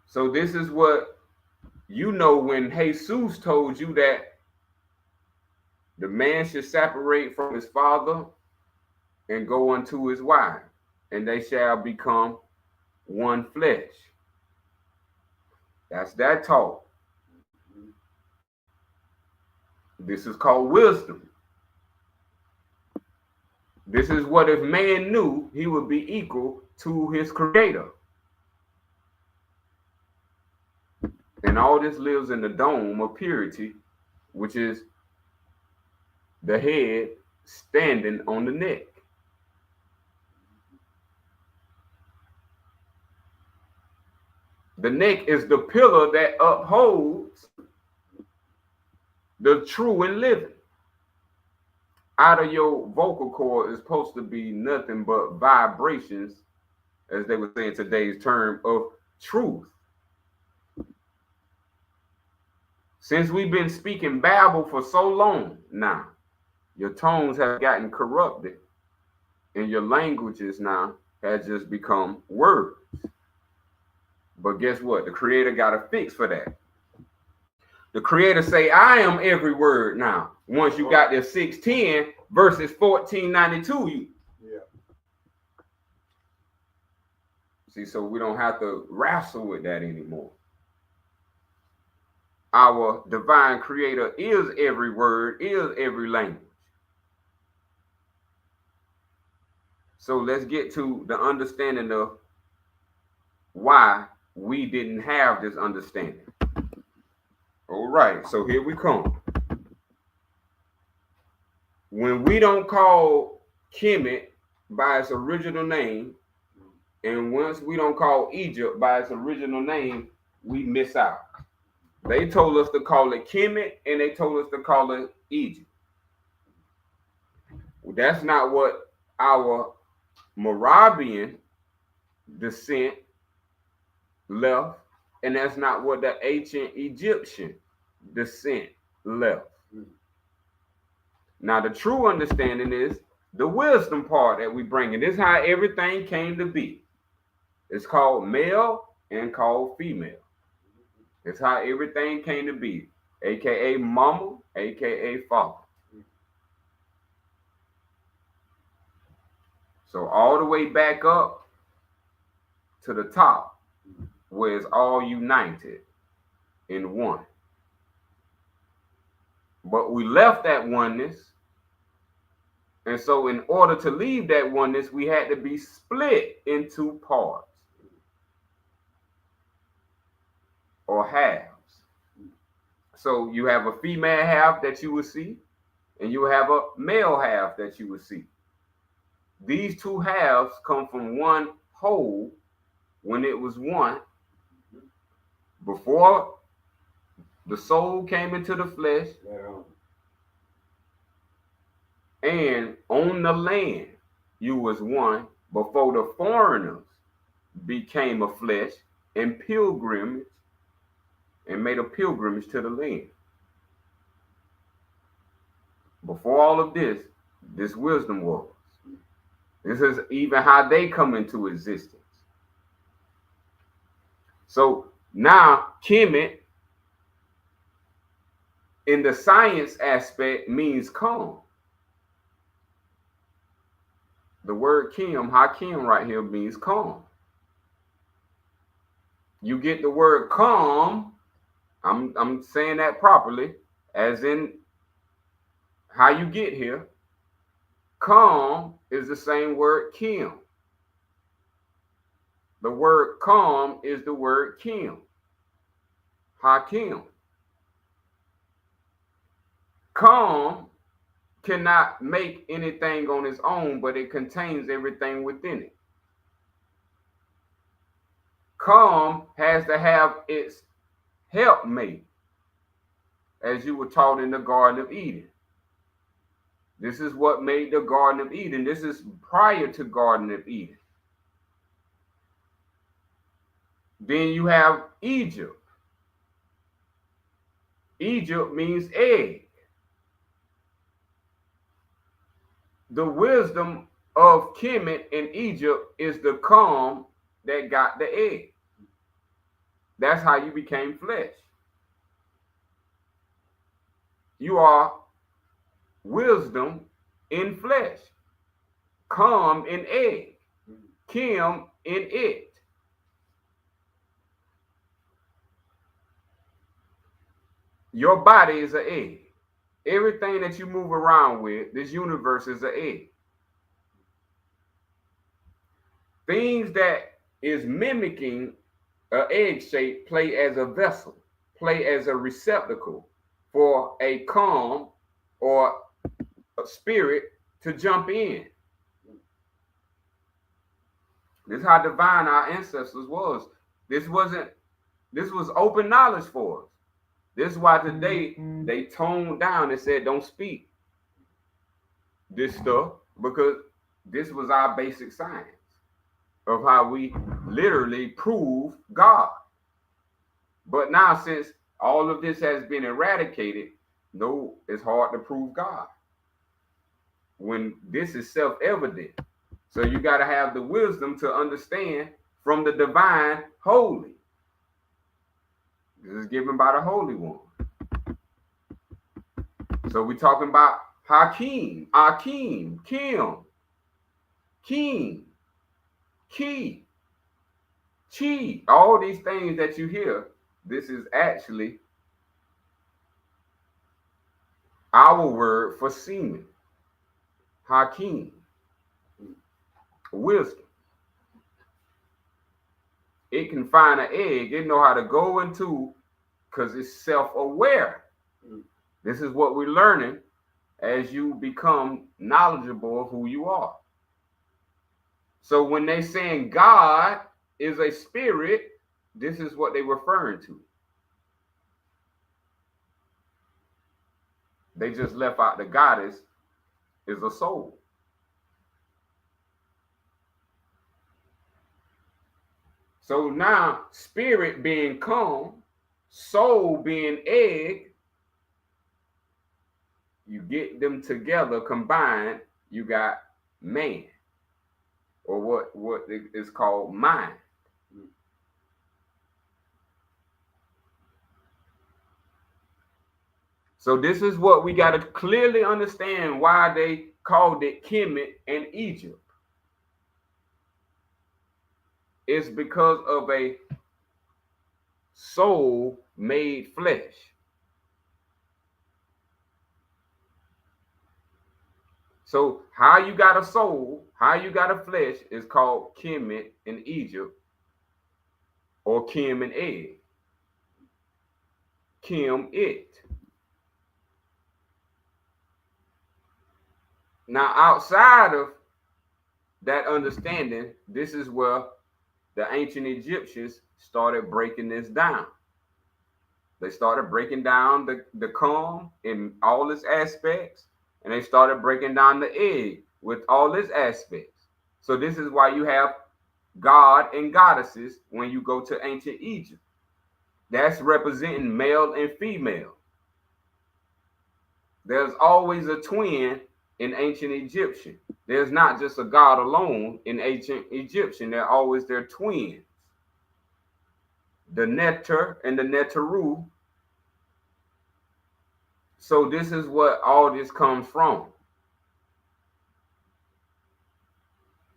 So this is what you know when Jesus told you that the man should separate from his father and go unto his wife, and they shall become one flesh. That's that talk. This is called wisdom. This is what if man knew he would be equal to his creator. And all this lives in the dome of purity, which is the head standing on the neck. The neck is the pillar that upholds the true and living. Out of your vocal cord is supposed to be nothing but vibrations, as they would say in today's term, of truth. Since we've been speaking babble for so long now, your tones have gotten corrupted and your languages now has just become words. But guess what? The creator got a fix for that. The creator say, I am every word now. Once you got this 610 verses 1492, see, so we don't have to wrestle with that anymore. Our divine creator is every word, is every language. So let's get to the understanding of why we didn't have this understanding. All right, so here we come. When we don't call Kemet by its original name, and once we don't call Egypt by its original name, we miss out. They told us to call it Kemet, and they told us to call it Egypt. Well, that's not what our Moravian descent left, and that's not what the ancient Egyptian descent left. Now, the true understanding is the wisdom part that we bring in. This is how everything came to be. It's called male and called female. It's how everything came to be, aka mama, aka father. So all the way back up to the top, where it's all united in one. But we left that oneness. And so in order to leave that oneness, we had to be split into parts or halves. So you have a female half that you will see, and you have a male half that you will see. These two halves come from one whole when it was one. Before the soul came into the flesh, and on the land you was one before the foreigners became a flesh, and pilgrimage and made a pilgrimage to the land. Before all of this, this wisdom was. This is even how they come into existence. So now Kemet in the science aspect means calm. The word Hakim right here means calm. You get the word calm, I'm saying that properly, as in how you get here. Calm is the same word Kim. The word calm is the word Kim. Hakim. Calm cannot make anything on its own, but it contains everything within it. Calm has to have its helpmate, as you were taught in the Garden of Eden. This is what made the Garden of Eden. This is prior to Garden of Eden. Then you have Egypt. Egypt means egg. The wisdom of Kemet in Egypt is the calm that got the egg. That's how you became flesh. You are wisdom in flesh, calm in egg, Kim in it. Your body is an egg. Everything that you move around with, this universe is an egg. Things that is mimicking an egg shape play as a vessel, play as a receptacle for a calm or a spirit to jump in. This is how divine our ancestors was. This was open knowledge for us. This is why today they toned down and said, don't speak this stuff, because this was our basic science of how we literally prove God. But now, since all of this has been eradicated, no, it's hard to prove God when this is self-evident. So you got to have the wisdom to understand from the divine holy. This is given by the Holy One. So we're talking about Hakim, Akim, Kim, King, Ki, Chi. All these things that you hear, this is actually our word for semen. Hakim, wisdom. It can find an egg. It know how to go into, because it's self-aware. This is what we're learning as you become knowledgeable of who you are. So when they saying God is a spirit, this is what they're referring to. They just left out the goddess is a soul. So now, spirit being calm, soul being egg, you get them together, combined, you got man, or what is called mind. So this is what we got to clearly understand why they called it Kemet and Egypt. It's because of a soul made flesh. So how you got a soul, how you got a flesh is called Kemet in Egypt, or Kim and egg. Kim it. Now outside of that understanding, this is where the ancient Egyptians started breaking this down. They started breaking down the calm in all its aspects, and they started breaking down the egg with all its aspects. So this is why you have god and goddesses when you go to ancient Egypt. That's representing male and female. There's always a twin in ancient Egyptian. There's not just a god alone in ancient Egyptian. They're always their twins. The Neter and the Neteru. So this is what all this comes from.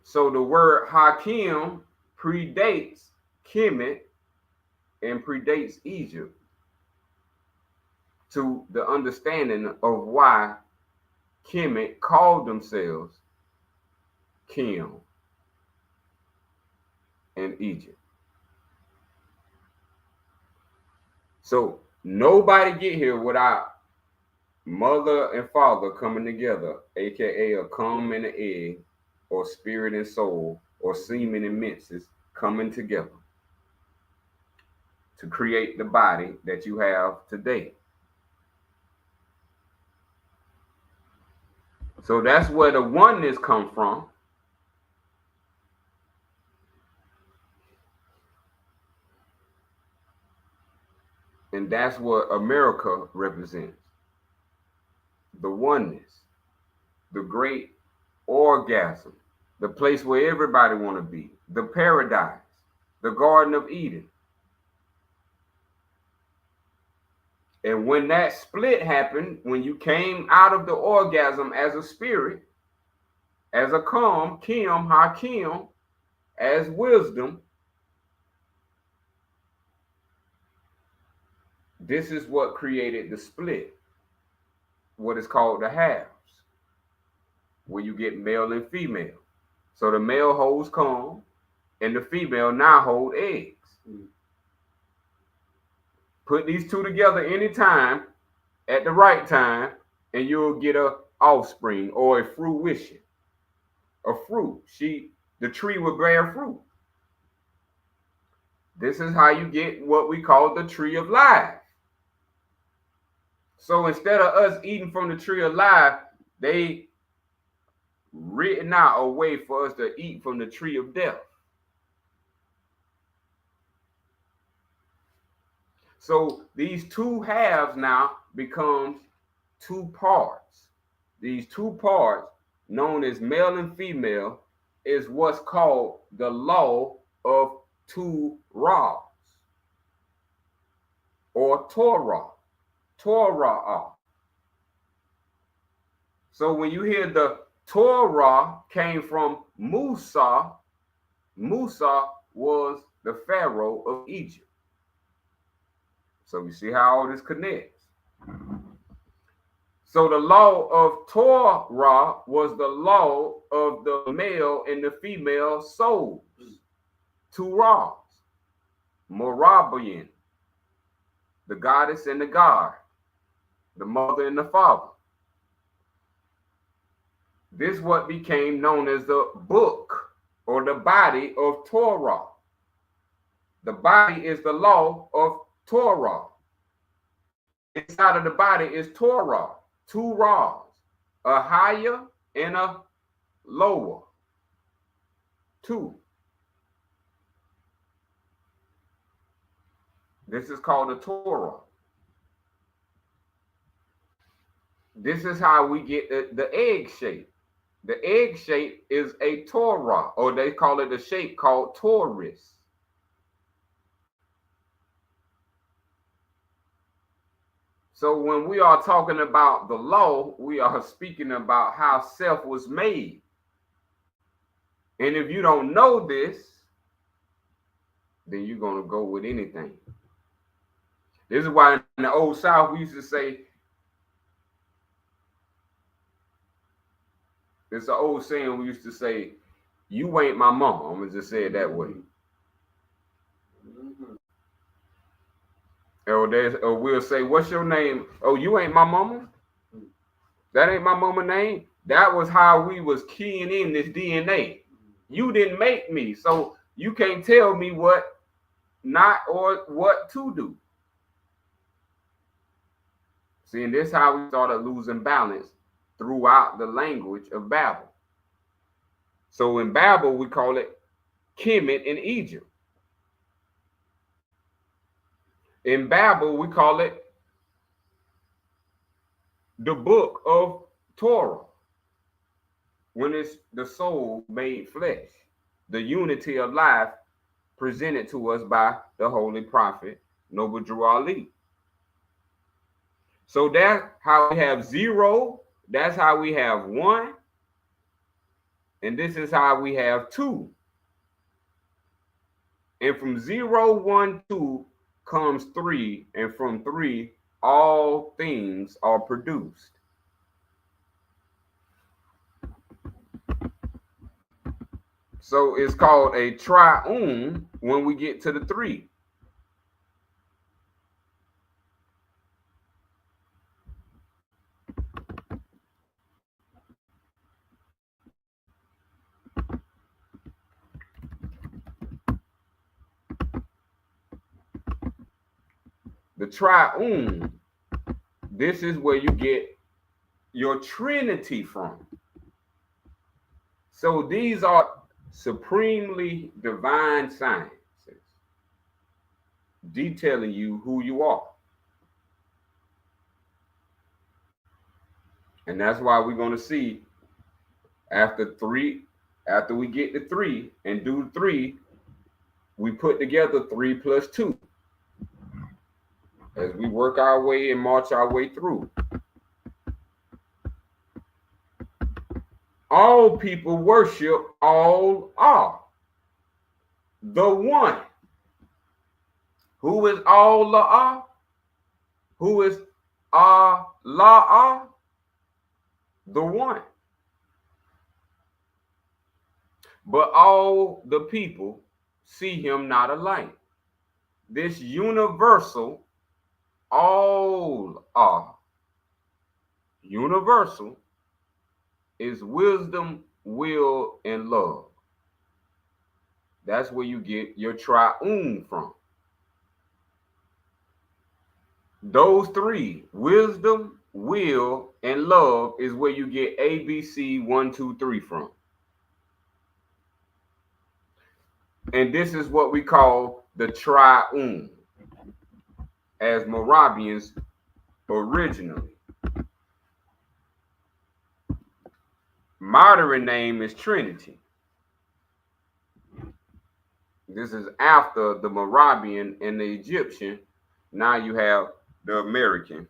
So the word Hakim predates Kemet and predates Egypt to the understanding of why Kemet called themselves Kim and Egypt. So nobody get here without mother and father coming together, aka a cum and an egg, or spirit and soul, or semen and menses coming together to create the body that you have today. So that's where the oneness come from. And that's what America represents. The oneness, the great orgasm, the place where everybody want to be, the paradise, the Garden of Eden. And when that split happened, when you came out of the orgasm as a spirit, as a Kim, Hakim, as wisdom, this is what created the split, what is called the halves, where you get male and female. So the male holds cum, and the female now hold eggs. Put these two together anytime, at the right time, and you'll get a offspring or a fruition. A fruit. The tree will bear fruit. This is how you get what we call the tree of life. So instead of us eating from the tree of life, they written out a way for us to eat from the tree of death. So these two halves now become two parts. These two parts, known as male and female, is what's called the law of two Ra's, or Torah. Torah. So when you hear the Torah came from Musa, Musa was the Pharaoh of Egypt. So you see how all this connects. So the law of Torah was the law of the male and the female souls. Two Ra's. Morabian, the goddess and the god, the mother and the father. This what became known as the book or the body of Torah. The body is the law of Torah. Inside of the body is Torah, two Ra's, a higher and a lower. Two. This is called the Torah. This is how we get the egg shape. The egg shape is a Torah, or they call it a shape called Taurus. So when we are talking about the law, we are speaking about how self was made. And if you don't know this, then you're going to go with anything. This is why in the old South, we used to say, it's an old saying we used to say, you ain't my mama. I'm going to just say it that way. Or we'll say, what's your name? Oh, you ain't my mama? That ain't my mama name? That was how we was keying in this DNA. You didn't make me, so you can't tell me what not or what to do. See, and this is how we started losing balance throughout the language of Babel. So in Babel, we call it Kemet in Egypt. In Babel, we call it the book of Torah, when it's the soul made flesh, the unity of life presented to us by the holy prophet Noble Drew Ali. So that's how we have 0, that's how we have 1, and this is how we have 2. And from 0, 1, 2 comes 3, and from 3, all things are produced. So it's called a triune when we get to the 3. The triune, this is where you get your Trinity from. So these are supremely divine sciences detailing you who you are. And that's why we're going to see after we get to 3 and do 3, we put together 3 plus 2 as we work our way and march our way through. All people worship all are. The one. Who is Allah? Who is Allah? The one. But all the people see him not alike. This universal, all are universal, is wisdom, will, and love. That's where you get your triune from. Those 3, wisdom, will, and love, is where you get ABC 1, 2, 3 from. And this is what we call the triune, as Moravians originally. Modern name is Trinity. This is after the Moravian and the Egyptian. Now you have the American.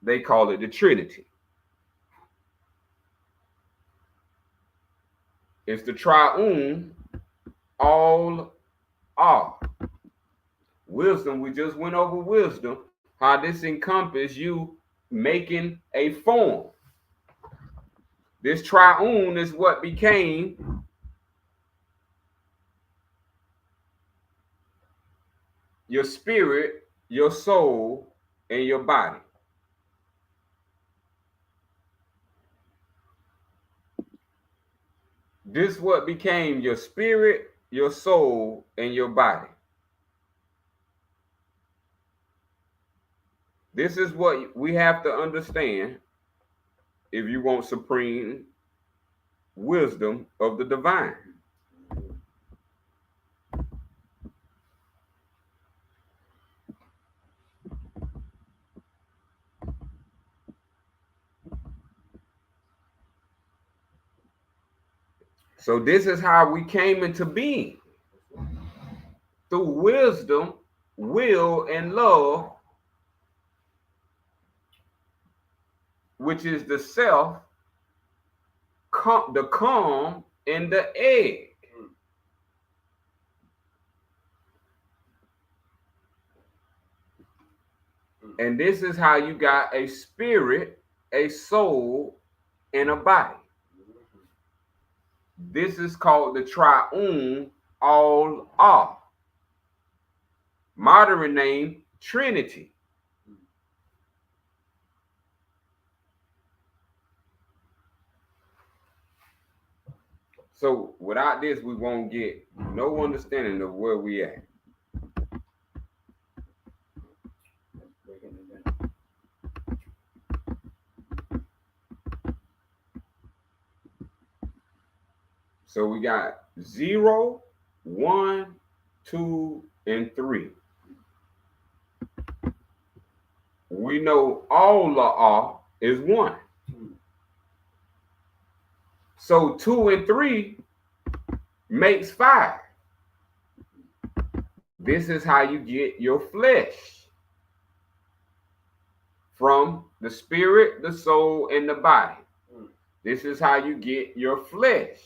They call it the Trinity. It's the triune, all are. Wisdom, we just went over wisdom, how this encompasses you making a form. This triune is what became your spirit, your soul, and your body. This what became your spirit, your soul, and your body. This is what we have to understand if you want supreme wisdom of the divine. So this is how we came into being. Through wisdom, will, and love, which is the self, the calm, and the egg. And this is how you got a spirit, a soul, and a body. This is called the triune, all are. Modern name, Trinity. So without this, we won't get no understanding of where we at. So we got 0, 1, 2, and 3. We know all La'ah is 1. So 2 and 3 makes 5. This is how you get your flesh from the spirit, the soul, and the body. This is how you get your flesh.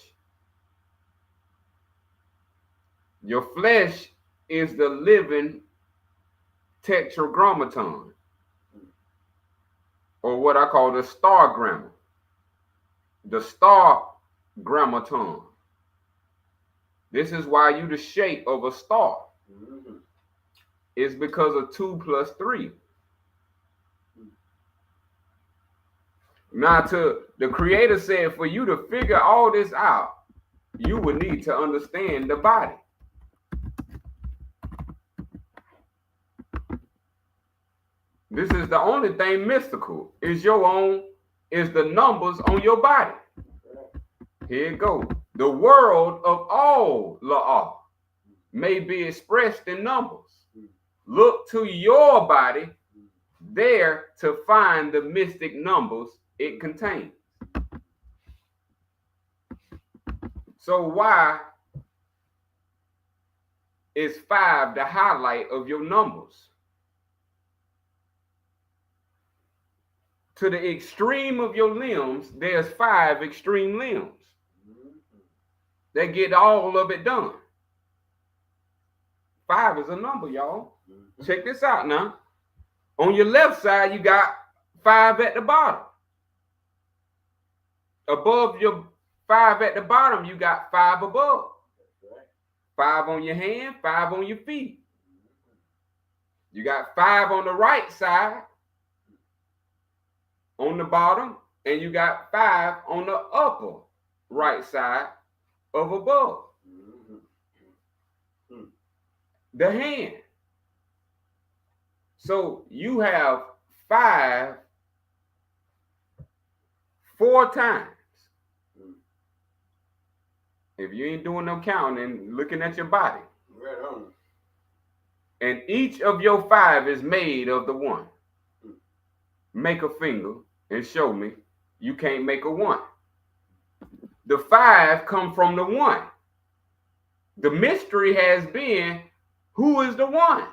Your flesh is the living tetragrammaton, or what I call the star grammar. The star grammaton. This is why you the shape of a star. It's because of 2 plus 3. Now, the Creator said for you to figure all this out, you would need to understand the body. This is the only thing mystical. Is the numbers on your body. Here it goes. The world of all La'ah may be expressed in numbers. Look to your body there to find the mystic numbers it contains. So why is 5 the highlight of your numbers? To the extreme of your limbs, there's 5 extreme limbs. They get all of it done. 5 is a number, y'all. Check this out now. On your left side, you got 5 at the bottom. Above your 5 at the bottom, you got 5 above. 5 on your hand, 5 on your feet. You got 5 on the right side, on the bottom, and you got 5 on the upper right side of above. The hand. So you have 5 4 times. If you ain't doing no counting, looking at your body. Right on. And each of your 5 is made of the 1. Make a finger and show me. You can't make a 1. The 5 come from the 1. The mystery has been, who is the 1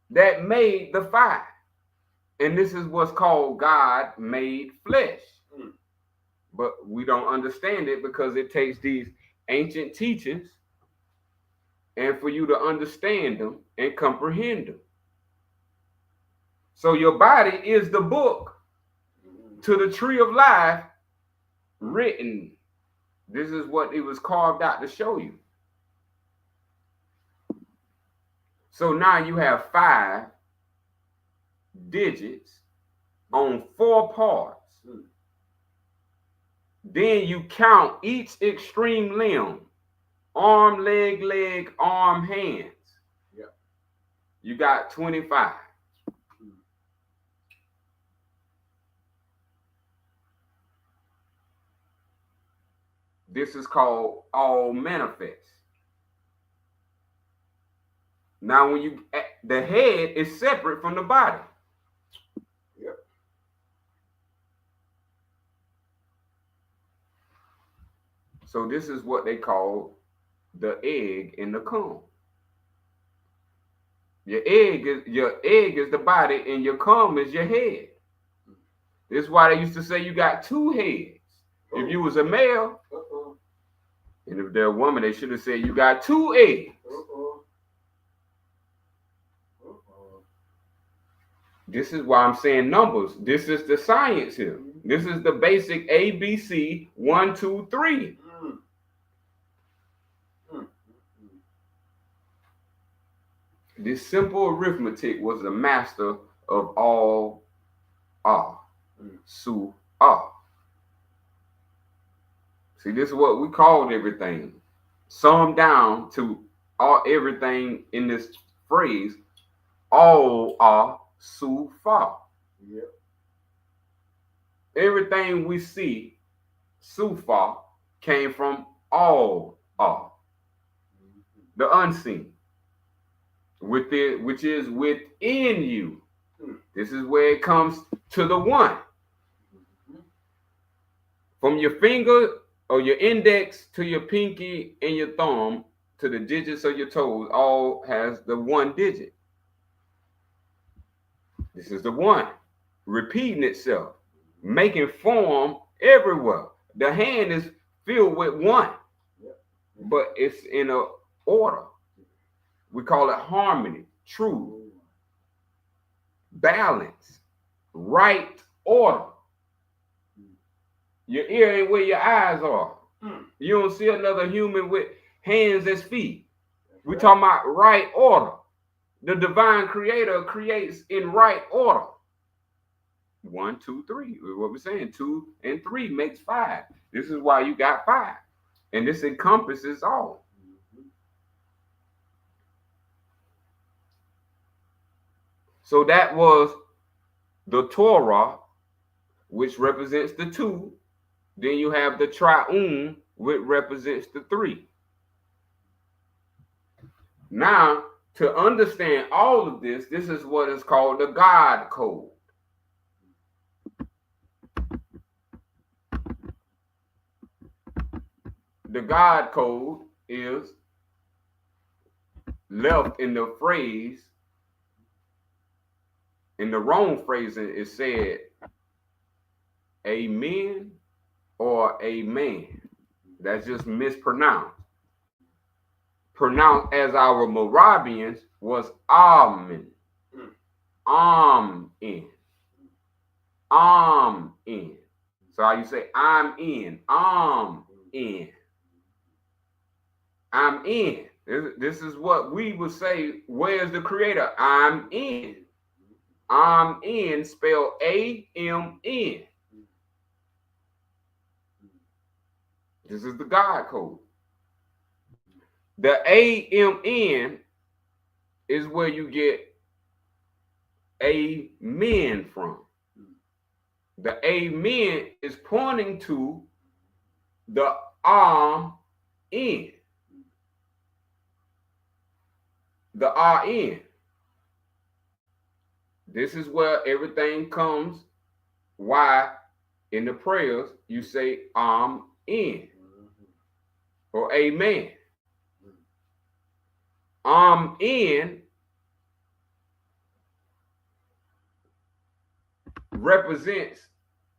that made the 5? And this is what's called God made flesh. But we don't understand it because it takes these ancient teachings and for you to understand them and comprehend them. So your body is the book to the tree of life written. This is what it was carved out to show you. So now you have 5 digits on 4 parts. Then you count each extreme limb. Arm, leg, arm, hands. Yep. You got 25. This is called all manifest. Now, when the head is separate from the body. Yep. So this is what they call the egg in the comb. Your egg is the body, and your comb is your head. This is why they used to say you got 2 heads. If you was a male, and if they're a woman, they should have said you got 2 eggs. This is why I'm saying numbers. This is the science here. This is the basic ABC 1, 2, 3. This simple arithmetic was the master of all Su Ah. See, this is what we called everything. Summed down to everything in this phrase, all are Su Fa. Yep. Everything we see, Su Fa, came from all are. the unseen, which is within you. This is where it comes to the one. From your finger or your index to your pinky and your thumb to the digits of your toes, all has the one digit. This is the one, repeating itself, making form everywhere. The hand is filled with one, but it's in a order. We call it harmony, truth, balance, right order. Your ear ain't where your eyes are. You don't see another human with hands as feet. We're talking about right order. The divine creator creates in right order. 1, 2, 3. What we're saying, 2 and 3 makes 5. This is why you got 5. And this encompasses all. So that was the Torah, which represents the 2. Then you have the Triune, which represents the 3. Now, to understand all of this, this is what is called the God Code. The God Code is left in the phrase, in the wrong phrasing, it said amen or a man. That's just mispronounced. Pronounced as our Moravians was amen. In. In. So how you say I'm in. In. I'm in. This is what we would say. Where's the creator? I'm in. I'm in, spelled A-M-N. This is the God code. The A-M-N is where you get amen from. The amen is pointing to the in. The RN. This is where everything comes. Why in the prayers you say in or amen. In represents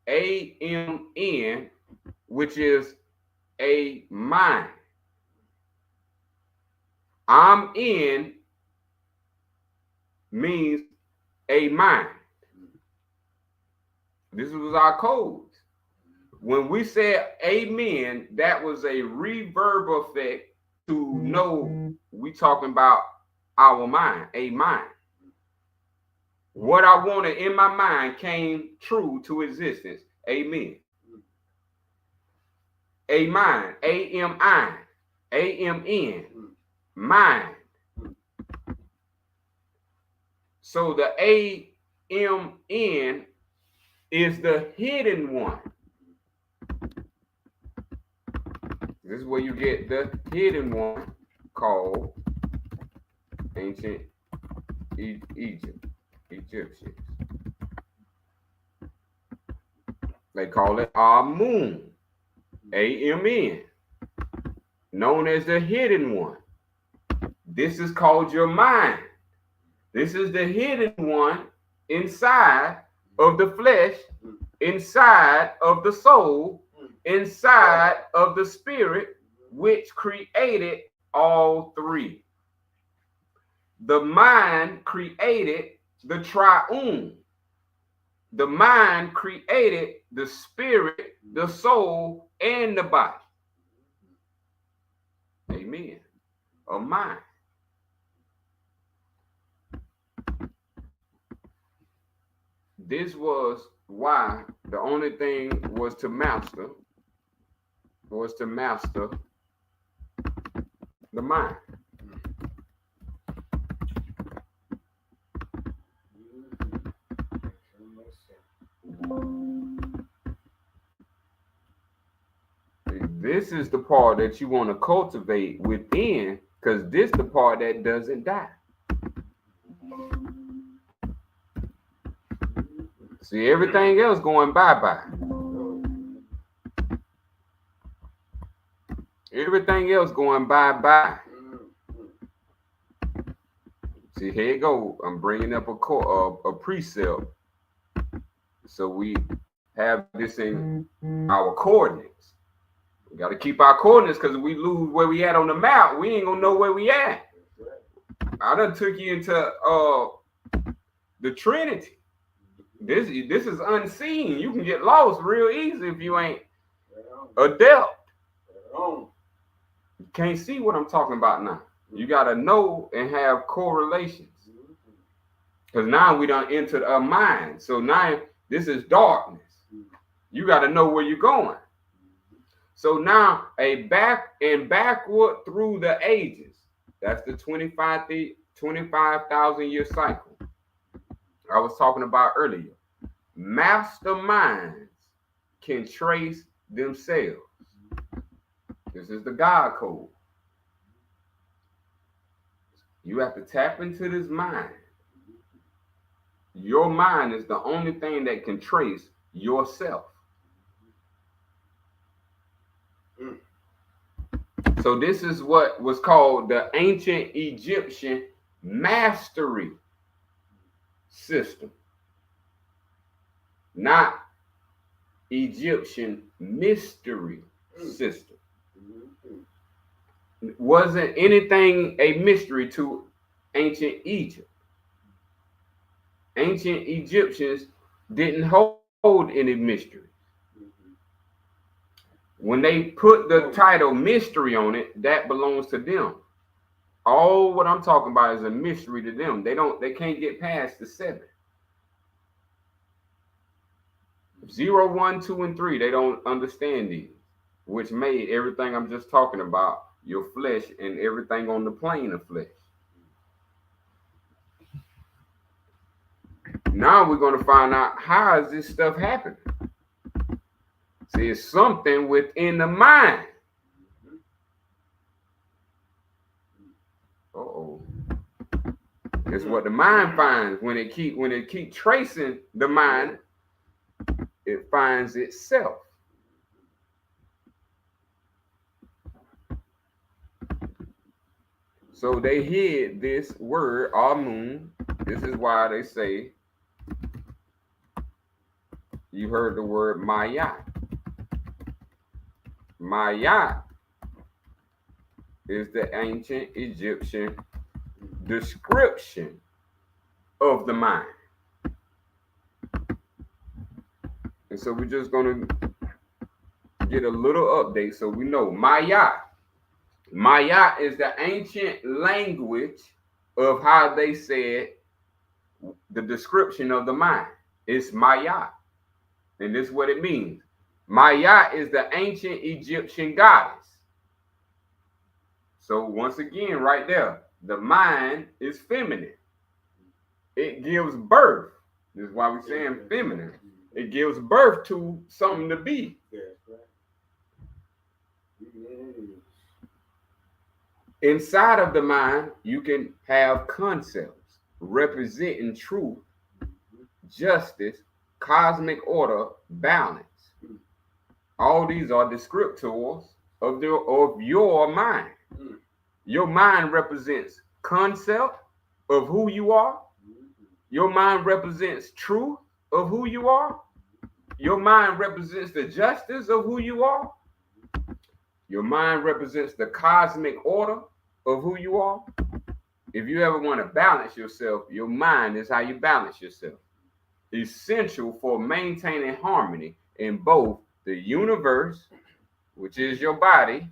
AMN, which is a mind. I'm in means a mind. This was our codes. When we said amen, that was a reverb effect to know we talking about our mind, a mind. What I wanted in my mind came true to existence. Amen. A mind, A-M-I, A-M-N, mind. So the A-M-N is the hidden one. This is where you get the hidden one called ancient Egyptians. They call it Amun, A-M-N, known as the hidden one. This is called your mind. This is the hidden one inside of the flesh, inside of the soul, inside of the spirit, which created all three. The mind created the triune. The mind created the spirit, the soul, and the body. Amen. A mind. This was why the only thing was to master the mind. This is the part that you want to cultivate within, Because this the part that doesn't die. See, everything else going bye-bye. Everything else going bye-bye. See, here you go. I'm bringing up a precept. So we have this in our coordinates. We got to keep our coordinates, because if we lose where we at on the map, we ain't going to know where we at. I done took you into the Trinity. This is unseen. You can get lost real easy if you ain't adept. You can't see what I'm talking about now. You got to know and have correlations. Because now we done entered a mind. So now this is darkness. You got to know where you're going. So now backward through the ages. That's the 25,000 year cycle I was talking about earlier. Masterminds can trace themselves. This is the God code. You have to tap into this mind. Your mind is the only thing that can trace yourself. So this is what was called the ancient Egyptian mastery system, not Egyptian mystery system. Wasn't anything a mystery to ancient Egypt. Ancient Egyptians didn't hold any mystery. When they put the title mystery on it, that belongs to them. All what I'm talking about is a mystery to them. They can't get past the 7. 0, 1, 2, and 3. They don't understand these, which made everything I'm just talking about, your flesh and everything on the plane of flesh. Now we're going to find out, how is this stuff happening? See, it's something within the mind. It's what the mind finds when it keep tracing the mind. It finds itself. So they hid this word, Amun. This is why they say, you heard the word Mayat. Mayat is the ancient Egyptian description of the mind. And so we're just going to get a little update so we know. Mayat. Mayat is the ancient language of how they said the description of the mind. It's Mayat. And this is what it means. Mayat is the ancient Egyptian goddess. So once again, right there, the mind is feminine. It gives birth. This is why we're saying feminine. It gives birth to something to be. Inside of the mind, you can have concepts representing truth, justice, cosmic order, balance. All these are descriptors of your mind. Your mind represents concept of who you are. Your mind represents truth of who you are. Your mind represents the justice of who you are. Your mind represents the cosmic order of who you are. If you ever want to balance yourself, your mind is how you balance yourself. Essential for maintaining harmony in both the universe, which is your body,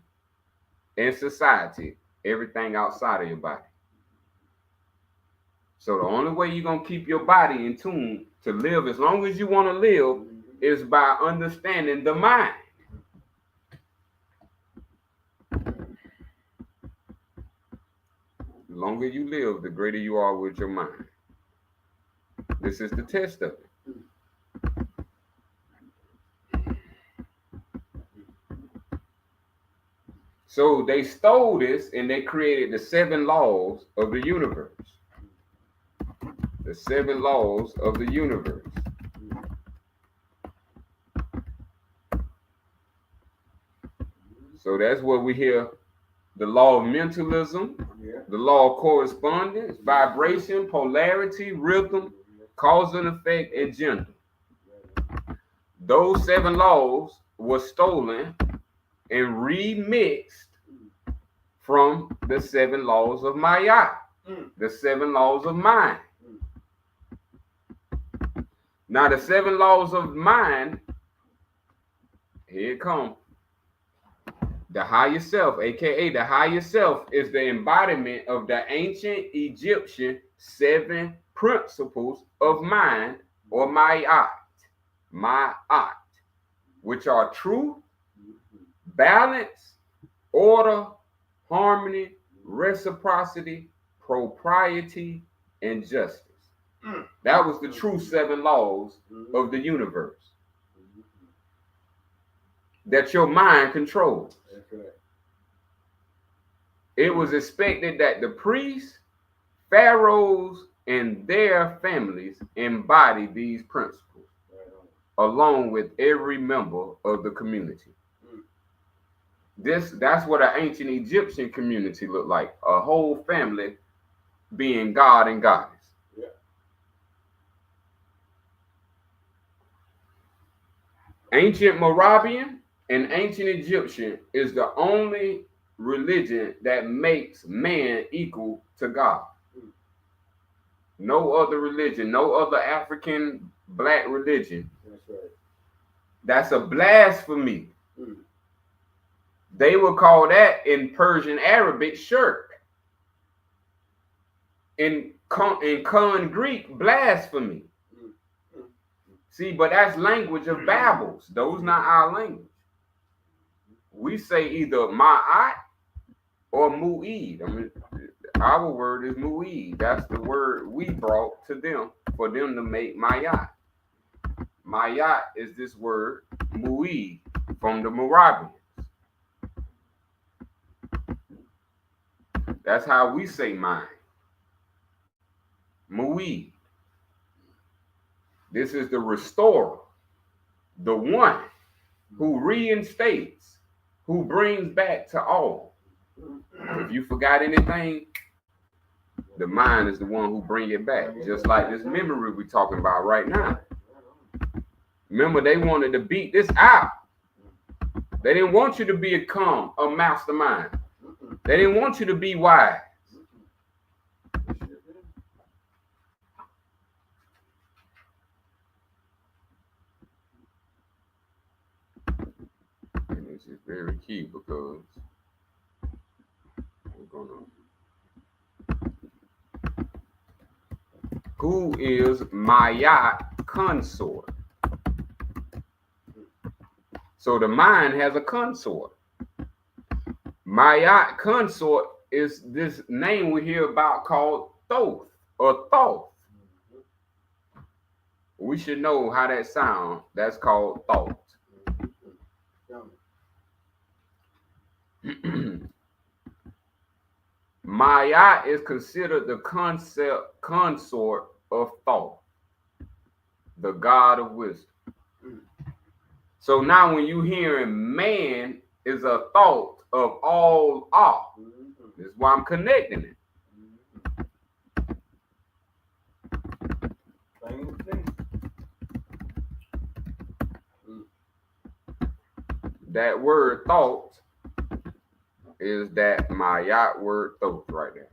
and society, everything outside of your body. So the only way you're going to keep your body in tune to live as long as you want to live is by understanding the mind. The longer you live, the greater you are with your mind. This is the test of it. So they stole this and they created the 7 laws of the universe. The 7 laws of the universe. So that's what we hear. The law of mentalism, the law of correspondence, vibration, polarity, rhythm, cause and effect, and gender. Those 7 laws were stolen and remixed from the 7 laws of Maya, the 7 laws of mind. Now, the 7 laws of mind, here it comes. The higher self, aka the higher self, is the embodiment of the ancient Egyptian 7 principles of mind, or Ma'at, which are truth, balance, order, harmony, reciprocity, propriety, and justice. That was the true 7 laws of the universe that your mind controls. It was expected that the priests, pharaohs, and their families embody these principles, along with every member of the community. That's what an ancient Egyptian community looked like. A whole family being God and goddess. Ancient Moravian and ancient Egyptian is the only religion that makes man equal to God. No other religion, no other African black religion. That's a blasphemy. They would call that in Persian Arabic shirk. In Khon Greek, blasphemy. See, but that's language of Babels. Those not our language. We say either Ma'at or Mu'id. I mean, our word is Mu'id. That's the word we brought to them for them to make Mayat. Mayat is this word Mu'id from the Moravians. That's how we say mind. Mu'id. This is the restorer, the one who reinstates, who brings back to all. If you forgot anything, the mind is the one who brings it back. Just like this memory we're talking about right now. Remember, they wanted to beat this out. They didn't want you to become a mastermind. They didn't want you to be wise. And this is very key because we're gonna. Who is Mayat consort? So the mind has a consort. Mayat consort is this name we hear about called Thoth or Thoth. We should know how that sounds. That's called Thoth. Mayat is considered the consort of Thoth, the god of wisdom. So now when you hearing man is a thought of all art, this is why I'm connecting it. That word thought is that Mayat word thought right there.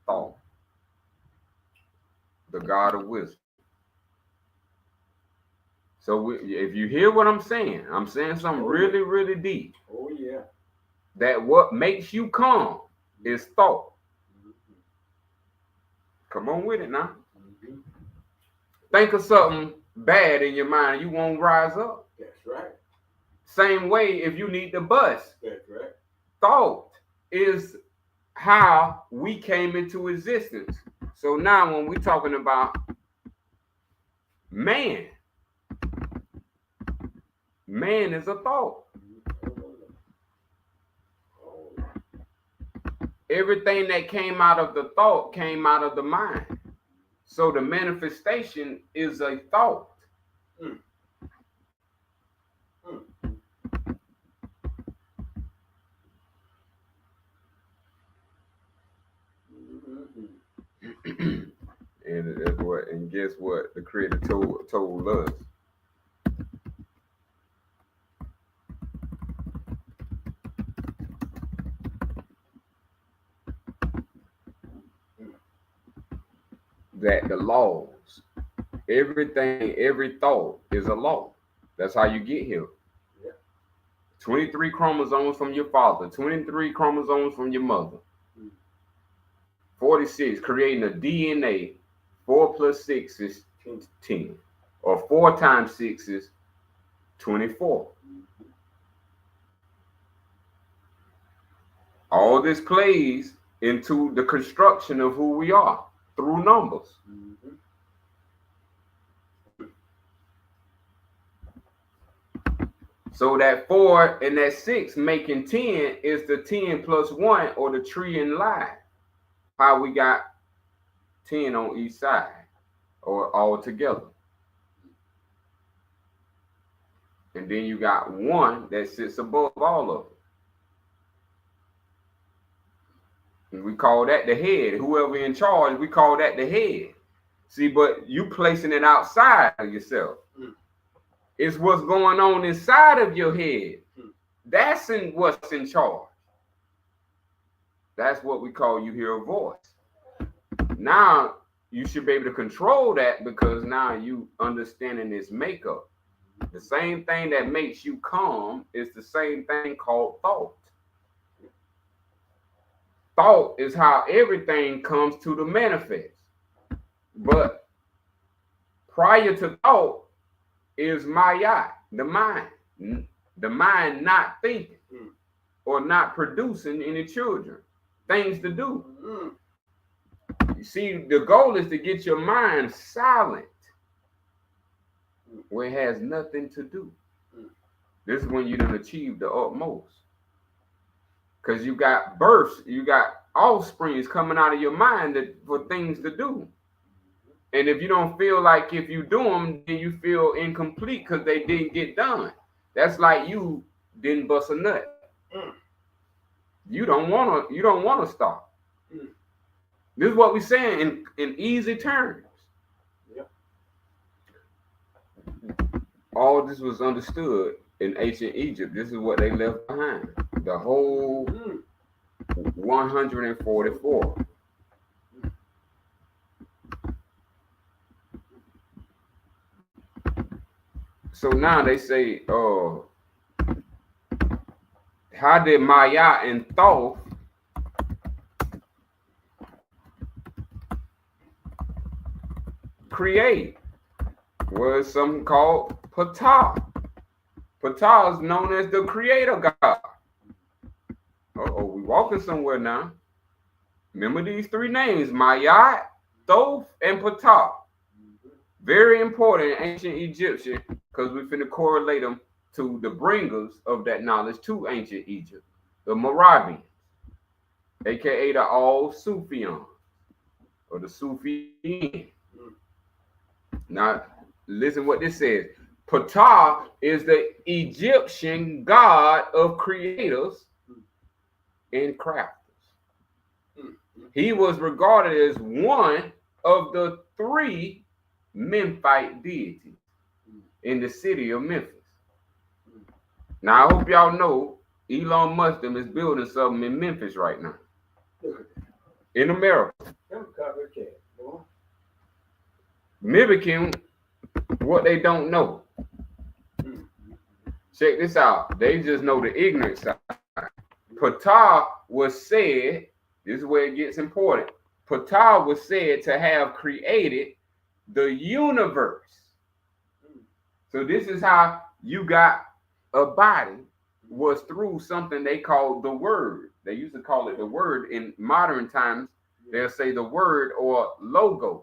Thought. The god of wisdom. So if you hear what I'm saying something really, really deep. Oh, yeah. That what makes you calm is thought. Come on with it now. Think of something bad in your mind, you won't rise up. That's right. Same way if you need the bus. That's right. Thought is how we came into existence. So now when we're talking about man is a thought. everything that came out of the thought came out of the mind. So the manifestation is a thought. Mm. Mm. And that's what, and guess what the Creator told us. That the laws, everything, every thought is a law. That's how you get here. Yeah. 23 chromosomes from your father, 23 chromosomes from your mother. 46, creating a DNA. 4 plus 6 is 10. Or 4 times 6 is 24. All this plays into the construction of who we are through numbers. So that 4 and that 6 making 10 is the 10 plus 1, or the tree in line. How we got 10 on each side, or all together. And then you got 1 that sits above all of it. And we call that the head. Whoever in charge, we call that the head. See, but you placing it outside of yourself. It's what's going on inside of your head. That's what's in charge. That's what we call you hear a voice. Now you should be able to control that, because now you understanding its makeup. The same thing that makes you calm is the same thing called thought. Thought is how everything comes to the manifest. But prior to thought is Maya, the mind. The mind not thinking or not producing any children. Things to do. You see, the goal is to get your mind silent where it has nothing to do. This is when you done achieve the utmost. Because you got births, you got offsprings coming out of your mind for things to do. And if you don't feel like if you do them, then you feel incomplete because they didn't get done. That's like you didn't bust a nut. You don't wanna stop. This is what we're saying in easy terms. Yep. All this was understood in ancient Egypt. This is what they left behind. The whole 144. So now they say, how did Maya and Thoth create? Was something called Ptah. Ptah is known as the creator God. We walking somewhere now. Remember these 3 names: Maya, Thoth, and Ptah. Very important in ancient Egyptian, because we're finna correlate them to the bringers of that knowledge to ancient Egypt, the Moravians, aka the All-Sufians, or the Sufian. Now, listen what this says. Ptah is the Egyptian god of creators and crafters. He was regarded as one of the 3 Memphite deities in the city of Memphis. Now, I hope y'all know Elon Musk is building something in Memphis right now. In America. Mimicking what they don't know. Check this out. They just know the ignorant side. Ptah was said, this is where it gets important. Ptah was said to have created the universe. So this is how you got a body, was through something they call the word. They used to call it the word. In modern times, they'll say the word or logos.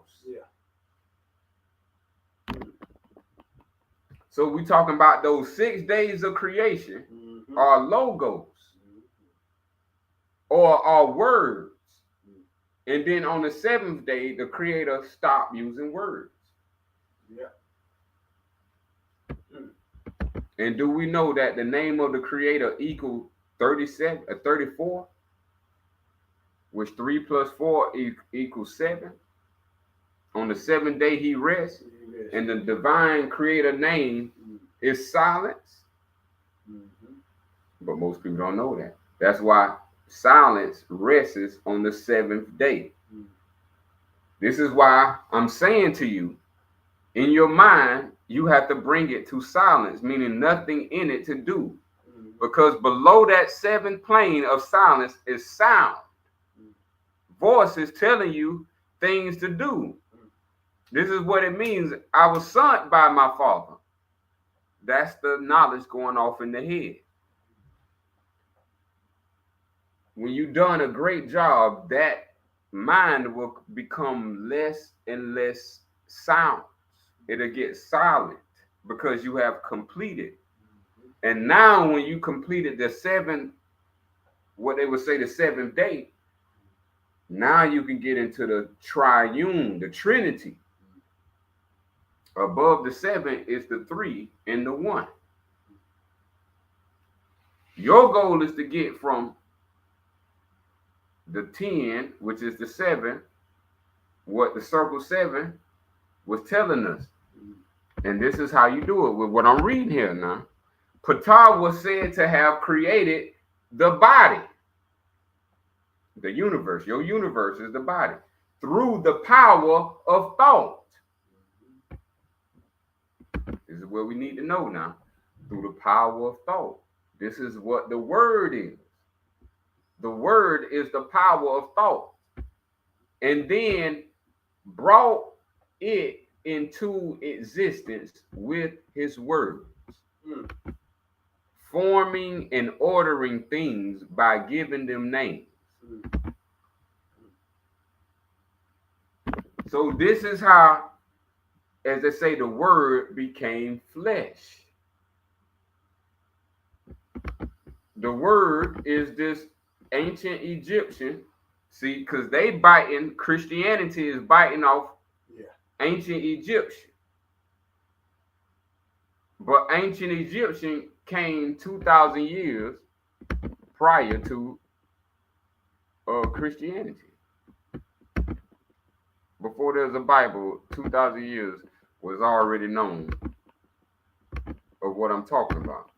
So we're talking about those 6 days of creation are logos or are words. And then on the seventh day, the Creator stopped using words. Yeah. And do we know that the name of the Creator equals 34? Which 3 plus 4 equals 7. On the seventh day he rests, and the divine Creator name is silence. But most people don't know that. That's why silence rests on the seventh day. This is why I'm saying to you, in your mind, you have to bring it to silence, meaning nothing in it to do. Because below that seventh plane of silence is sound. Voices telling you things to do. This is what it means. I was sent by my Father. That's the knowledge going off in the head. When you've done a great job, that mind will become less and less sound. It'll get silent because you have completed. And now when you completed the what they would say the seventh day, now you can get into the triune, the Trinity. Above the 7 is the 3 and the 1. Your goal is to get from the 10, which is the 7, what the circle 7 was telling us. And this is how you do it with what I'm reading here now. Ptah was said to have created the body. The universe. Your universe is the body. Through the power of thought. This is what we need to know now. Through the power of thought. This is what the word is. The word is the power of thought. And then brought it into existence with his words. Forming and ordering things by giving them names. So this is how, as they say, the word became flesh. The word is this ancient Egyptian. See, because Christianity is biting off ancient Egyptian. But ancient Egyptian came 2,000 years prior to Christianity. Before there was a Bible, 2,000 years was already known of what I'm talking about.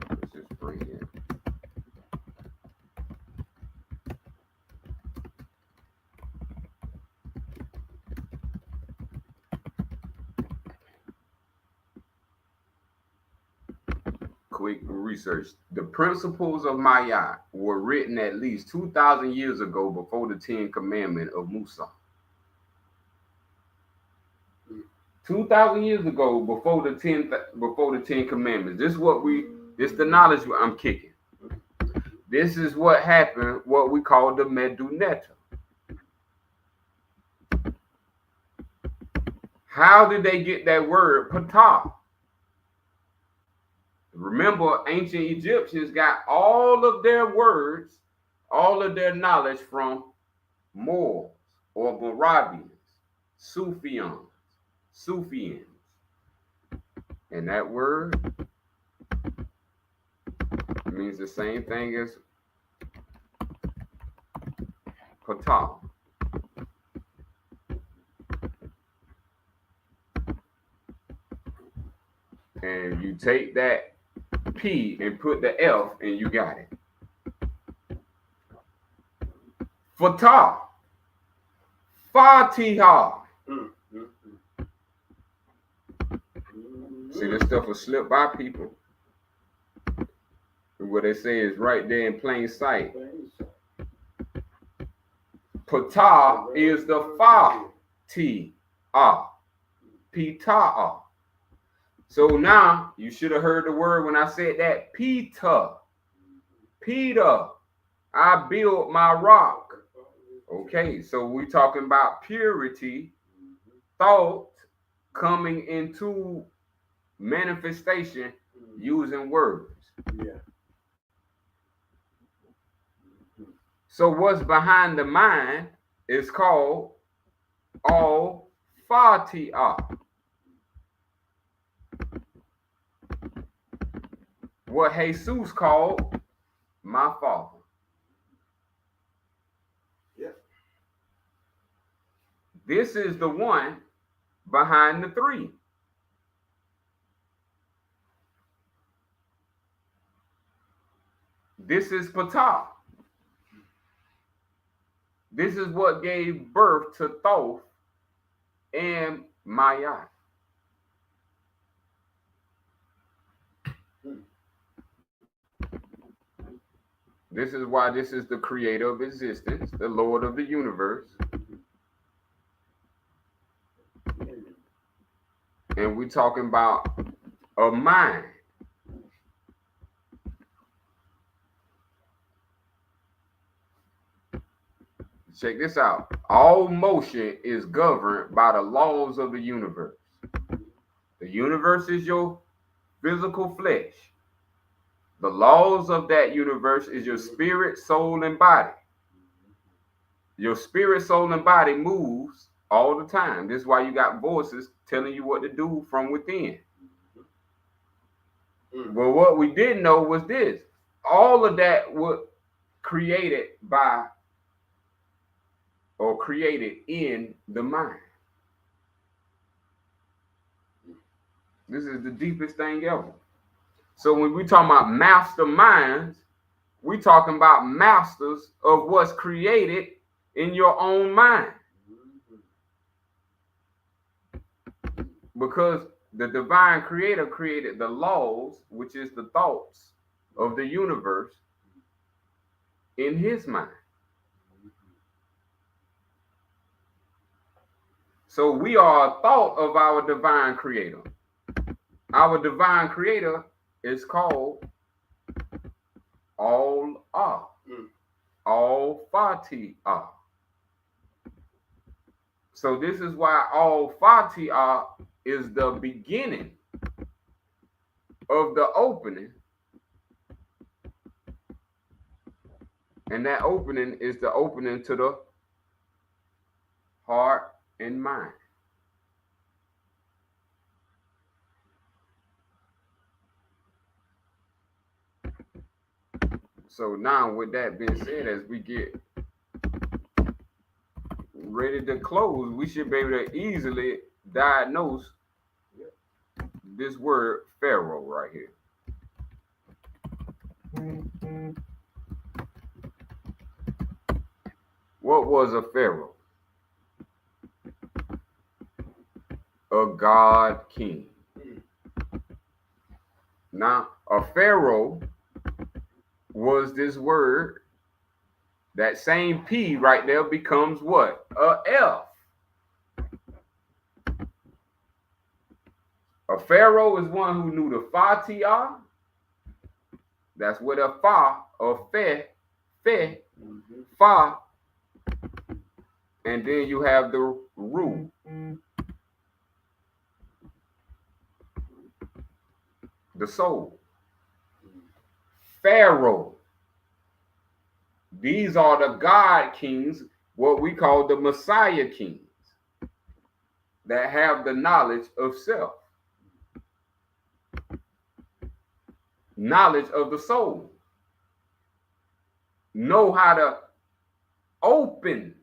Let's just bring it. Quick research. The principles of Maya were written at least 2,000 years ago before the 10 Commandments of Musa. 2,000 years ago before the 10 Commandments. This is the knowledge I'm kicking. This is what happened, what we call the Medunetta. How did they get that word Ptah? Remember, ancient Egyptians got all of their words, all of their knowledge from Moors or Moravians, Sufians. And that word means the same thing as Ptah. And you take that P and put the F and you got it. Fatah. Fatiha. See, this stuff will slip by people. What they say is right there in plain sight. Ptah is the Fa-Ti-Ah. Ptah. So now you should have heard the word when I said that. Peter. I built my rock. Okay, so we're talking about purity, thought, coming into manifestation using words. Yeah. So what's behind the mind is called Al-Fatiha. What Jesus called my Father. Yep. This is the one behind the three. This is Ptah. This is what gave birth to Thoth and Ma'at. This is why this is the creator of existence, the Lord of the universe. And we're talking about a mind. Check this out. All motion is governed by the laws of the universe. The universe is your physical flesh. The laws of that universe is your spirit, soul, and body. Your spirit, soul, and body moves all the time. This is why you got voices telling you what to do from within. Well, what we didn't know was this. All of that was created by or created in the mind. This is the deepest thing ever. So when we talk about masterminds, we talking about masters of what's created in your own mind. Because the divine creator created the laws, which is the thoughts of the universe, in his mind. So we are a thought of our divine creator. Our divine creator is called Allah, Al-Fatiha. So this is why Al-Fatiha is the beginning of the opening. And that opening is the opening to the heart and mind. So now with that being said, as we get ready to close, we should be able to easily diagnose this word Pharaoh right here. What was a Pharaoh? A god king. Now, a Pharaoh was this word. That same P right there becomes what? A F. A Pharaoh is one who knew the Fatiha. That's where the Fa or Fe, Fa. And then you have the Ru. The soul. Pharaoh. These are the God kings, what we call the Messiah kings, that have the knowledge of self, knowledge of the soul, know how to open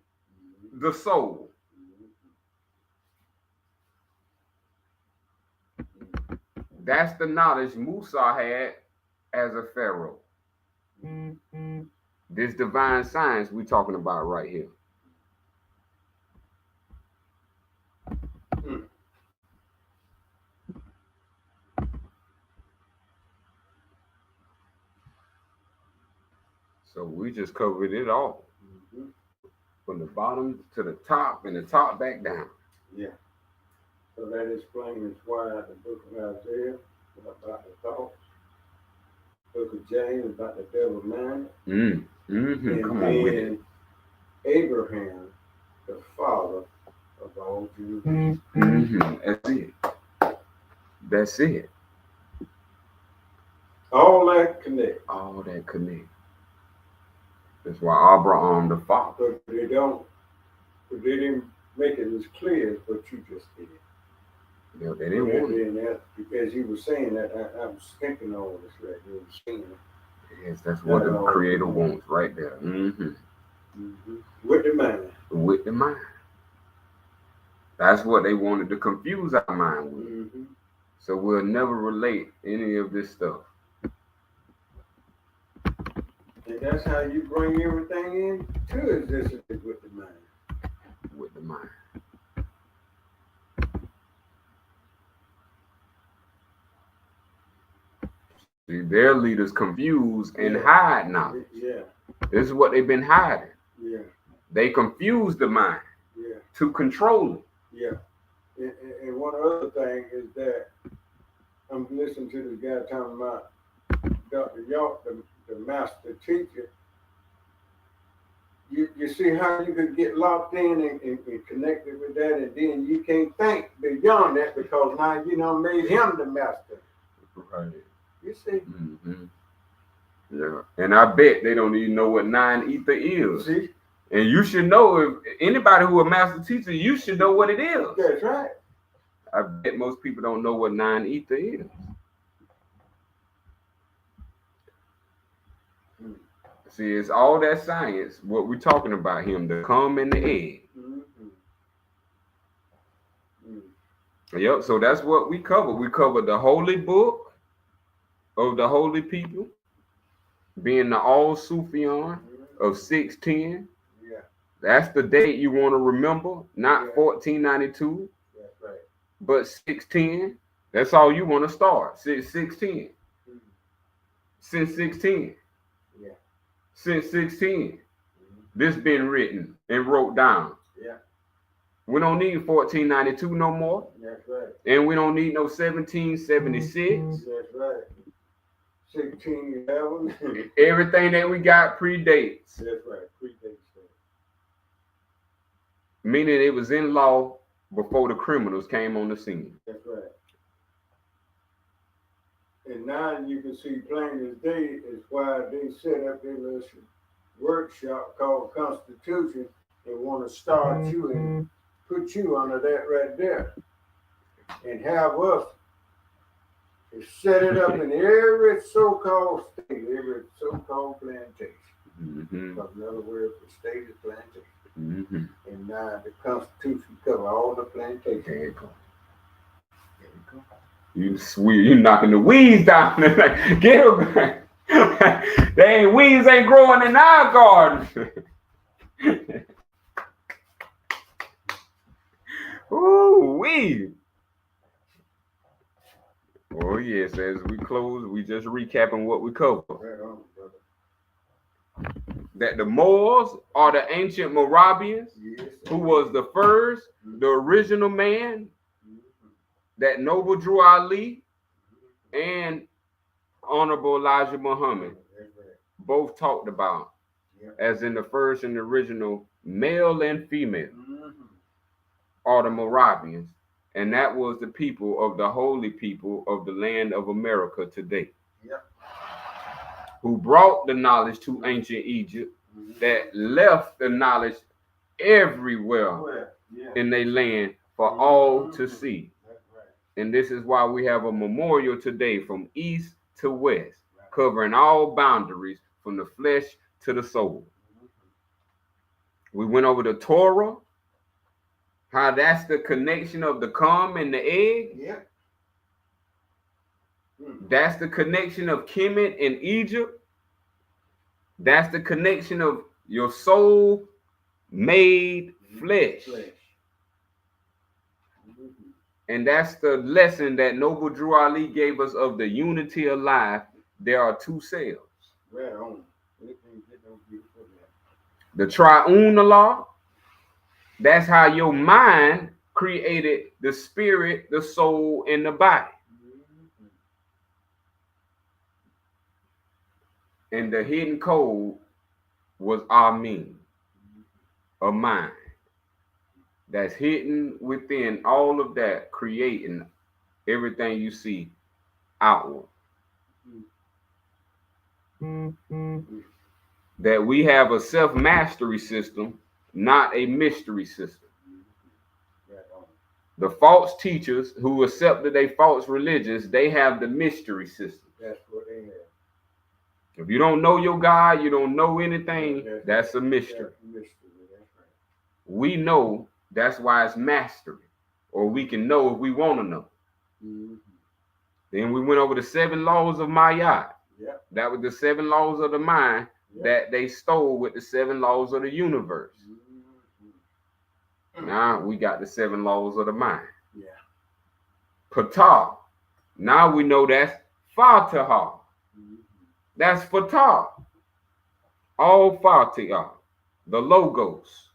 the soul. That's the knowledge Musa had as a Pharaoh. This divine science we're talking about right here. So we just covered it all. From the bottom to the top and the top back down. Yeah. So that explains why the book of Isaiah is about the thoughts. Book of James about the devil's mind. And Come on with it. Abraham, the father of all Jews. That's it. That's it. All that connect. All that connect. That's why Abraham the father. But they didn't make it as clear as what you just did. Yeah, they didn't want it. Because you were saying that, I was thinking all this right. You were saying it. Yes, that's what the Creator wants right there. With the mind. With the mind. That's what they wanted to confuse our mind with. So we'll never relate any of this stuff. And that's how you bring everything in to existence with the mind. With the mind. See, their leaders confuse and hide knowledge. Yeah. This is what they've been hiding. Yeah. They confuse the mind to control it. Yeah. And one other thing is that I'm listening to this guy talking about Dr. York, the master teacher. You see how you could get locked in and connected with that, and then you can't think beyond that because now you know made him the master. Right. You see? Yeah. And I bet they don't even know what 9 ether is. See? And you should know, if anybody who a master teacher, you should know what it is. That's right. I bet most people don't know what 9 ether is. See, it's all that science, what we're talking about him, the cum and the egg. Yep, so that's what we cover. We cover the holy book of the holy people, being the All Sufyan of 610. Yeah. That's the date you want to remember, not 1492. That's right. But 610. That's all you want to start. 610. Since 16. Yeah. Since 16. This been written and wrote down. Yeah. We don't need 1492 no more. That's right. And we don't need no 1776. That's right. 1611. Everything that we got predates. That's right. Predates that. Meaning it was in law before the criminals came on the scene. That's right. And now you can see plain as day is why they set up their little workshop called Constitution. They want to start you and put you under that right there. And have us set it up in every so-called state, every so-called plantation. Because another word for state is plantation. And now the Constitution covers all the plantations. There you go. There you go. You knocking the weeds down. Get them. Weeds ain't growing in our garden. Ooh, weed. Oh yes, as we close, we just recapping what we covered. Right on, brother. That the Moors are the ancient Moravians, who was the first, the original man, that noble Drew Ali, and Honorable Elijah Muhammad both talked about, as in the first and the original male and female, are the Moravians. And that was the people of the holy people of the land of America today. Who brought the knowledge to ancient Egypt, that left the knowledge everywhere in their land for all to see. And this is why we have a memorial today from east to west, covering all boundaries from the flesh to the soul. We went over the Torah, how that's the connection of the cum and the egg. That's the connection of Kemet in Egypt. That's the connection of your soul made flesh. And that's the lesson that Noble Drew Ali gave us of the unity of life. There are two cells. The triune law, that's how your mind created the spirit, the soul, and the body. And the hidden code was Amen, a mind. that's hidden within all of that, creating everything you see outward. That we have a self-mastery system, not a mystery system. The false teachers who accepted a false religions, they have the mystery system. That's what they have. If you don't know your God, you don't know anything, that's a mystery. That's right. We know, that's why it's mastery. Or we can know if we want to know. Mm-hmm. Then we went over the 7 laws of Maya. Yep. That was the 7 laws of the mind Yep. that they stole with the 7 laws of the universe. Mm-hmm. Now we got the 7 laws of the mind. Yeah. Patah. Now we know that's Fatah. Mm-hmm. That's Fatah. All Fatah. The Logos.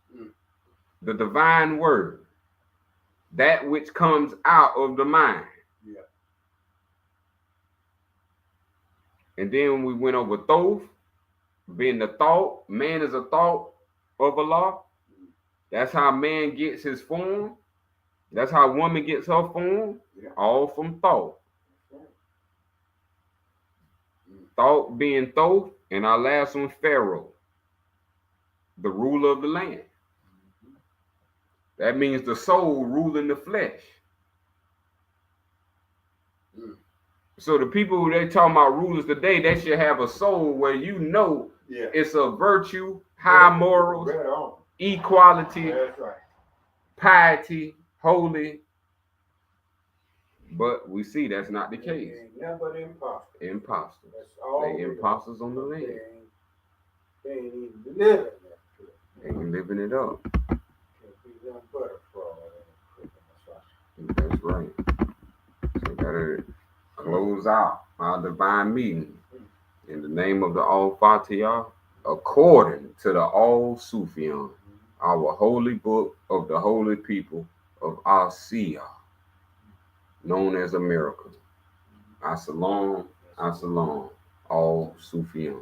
The divine word. That which comes out of the mind. Yeah. And then we went over Thoth, being the thought. Man is a thought of Allah. That's how man gets his form. That's how woman gets her form. Yeah. All from thought. Thought being Thoth, and our last one, Pharaoh, the ruler of the land. That means the soul ruling the flesh. So the people who they talking about rulers today, they should have a soul where you know it's a virtue, high morals, equality, that's right, piety, holy. But we see that's not the case. Never imposter. Imposters. That's all. They imposters on the land. They ain't even living that. They ain't living it up. Can't be nothing but a fraud. That's right. So gotta close out our divine meeting in the name of the Al-Fatiha, according to the Al-Sufyan, our holy book of the holy people of Asiya, known as America. As-salam, as-salam, Al-Sufyan.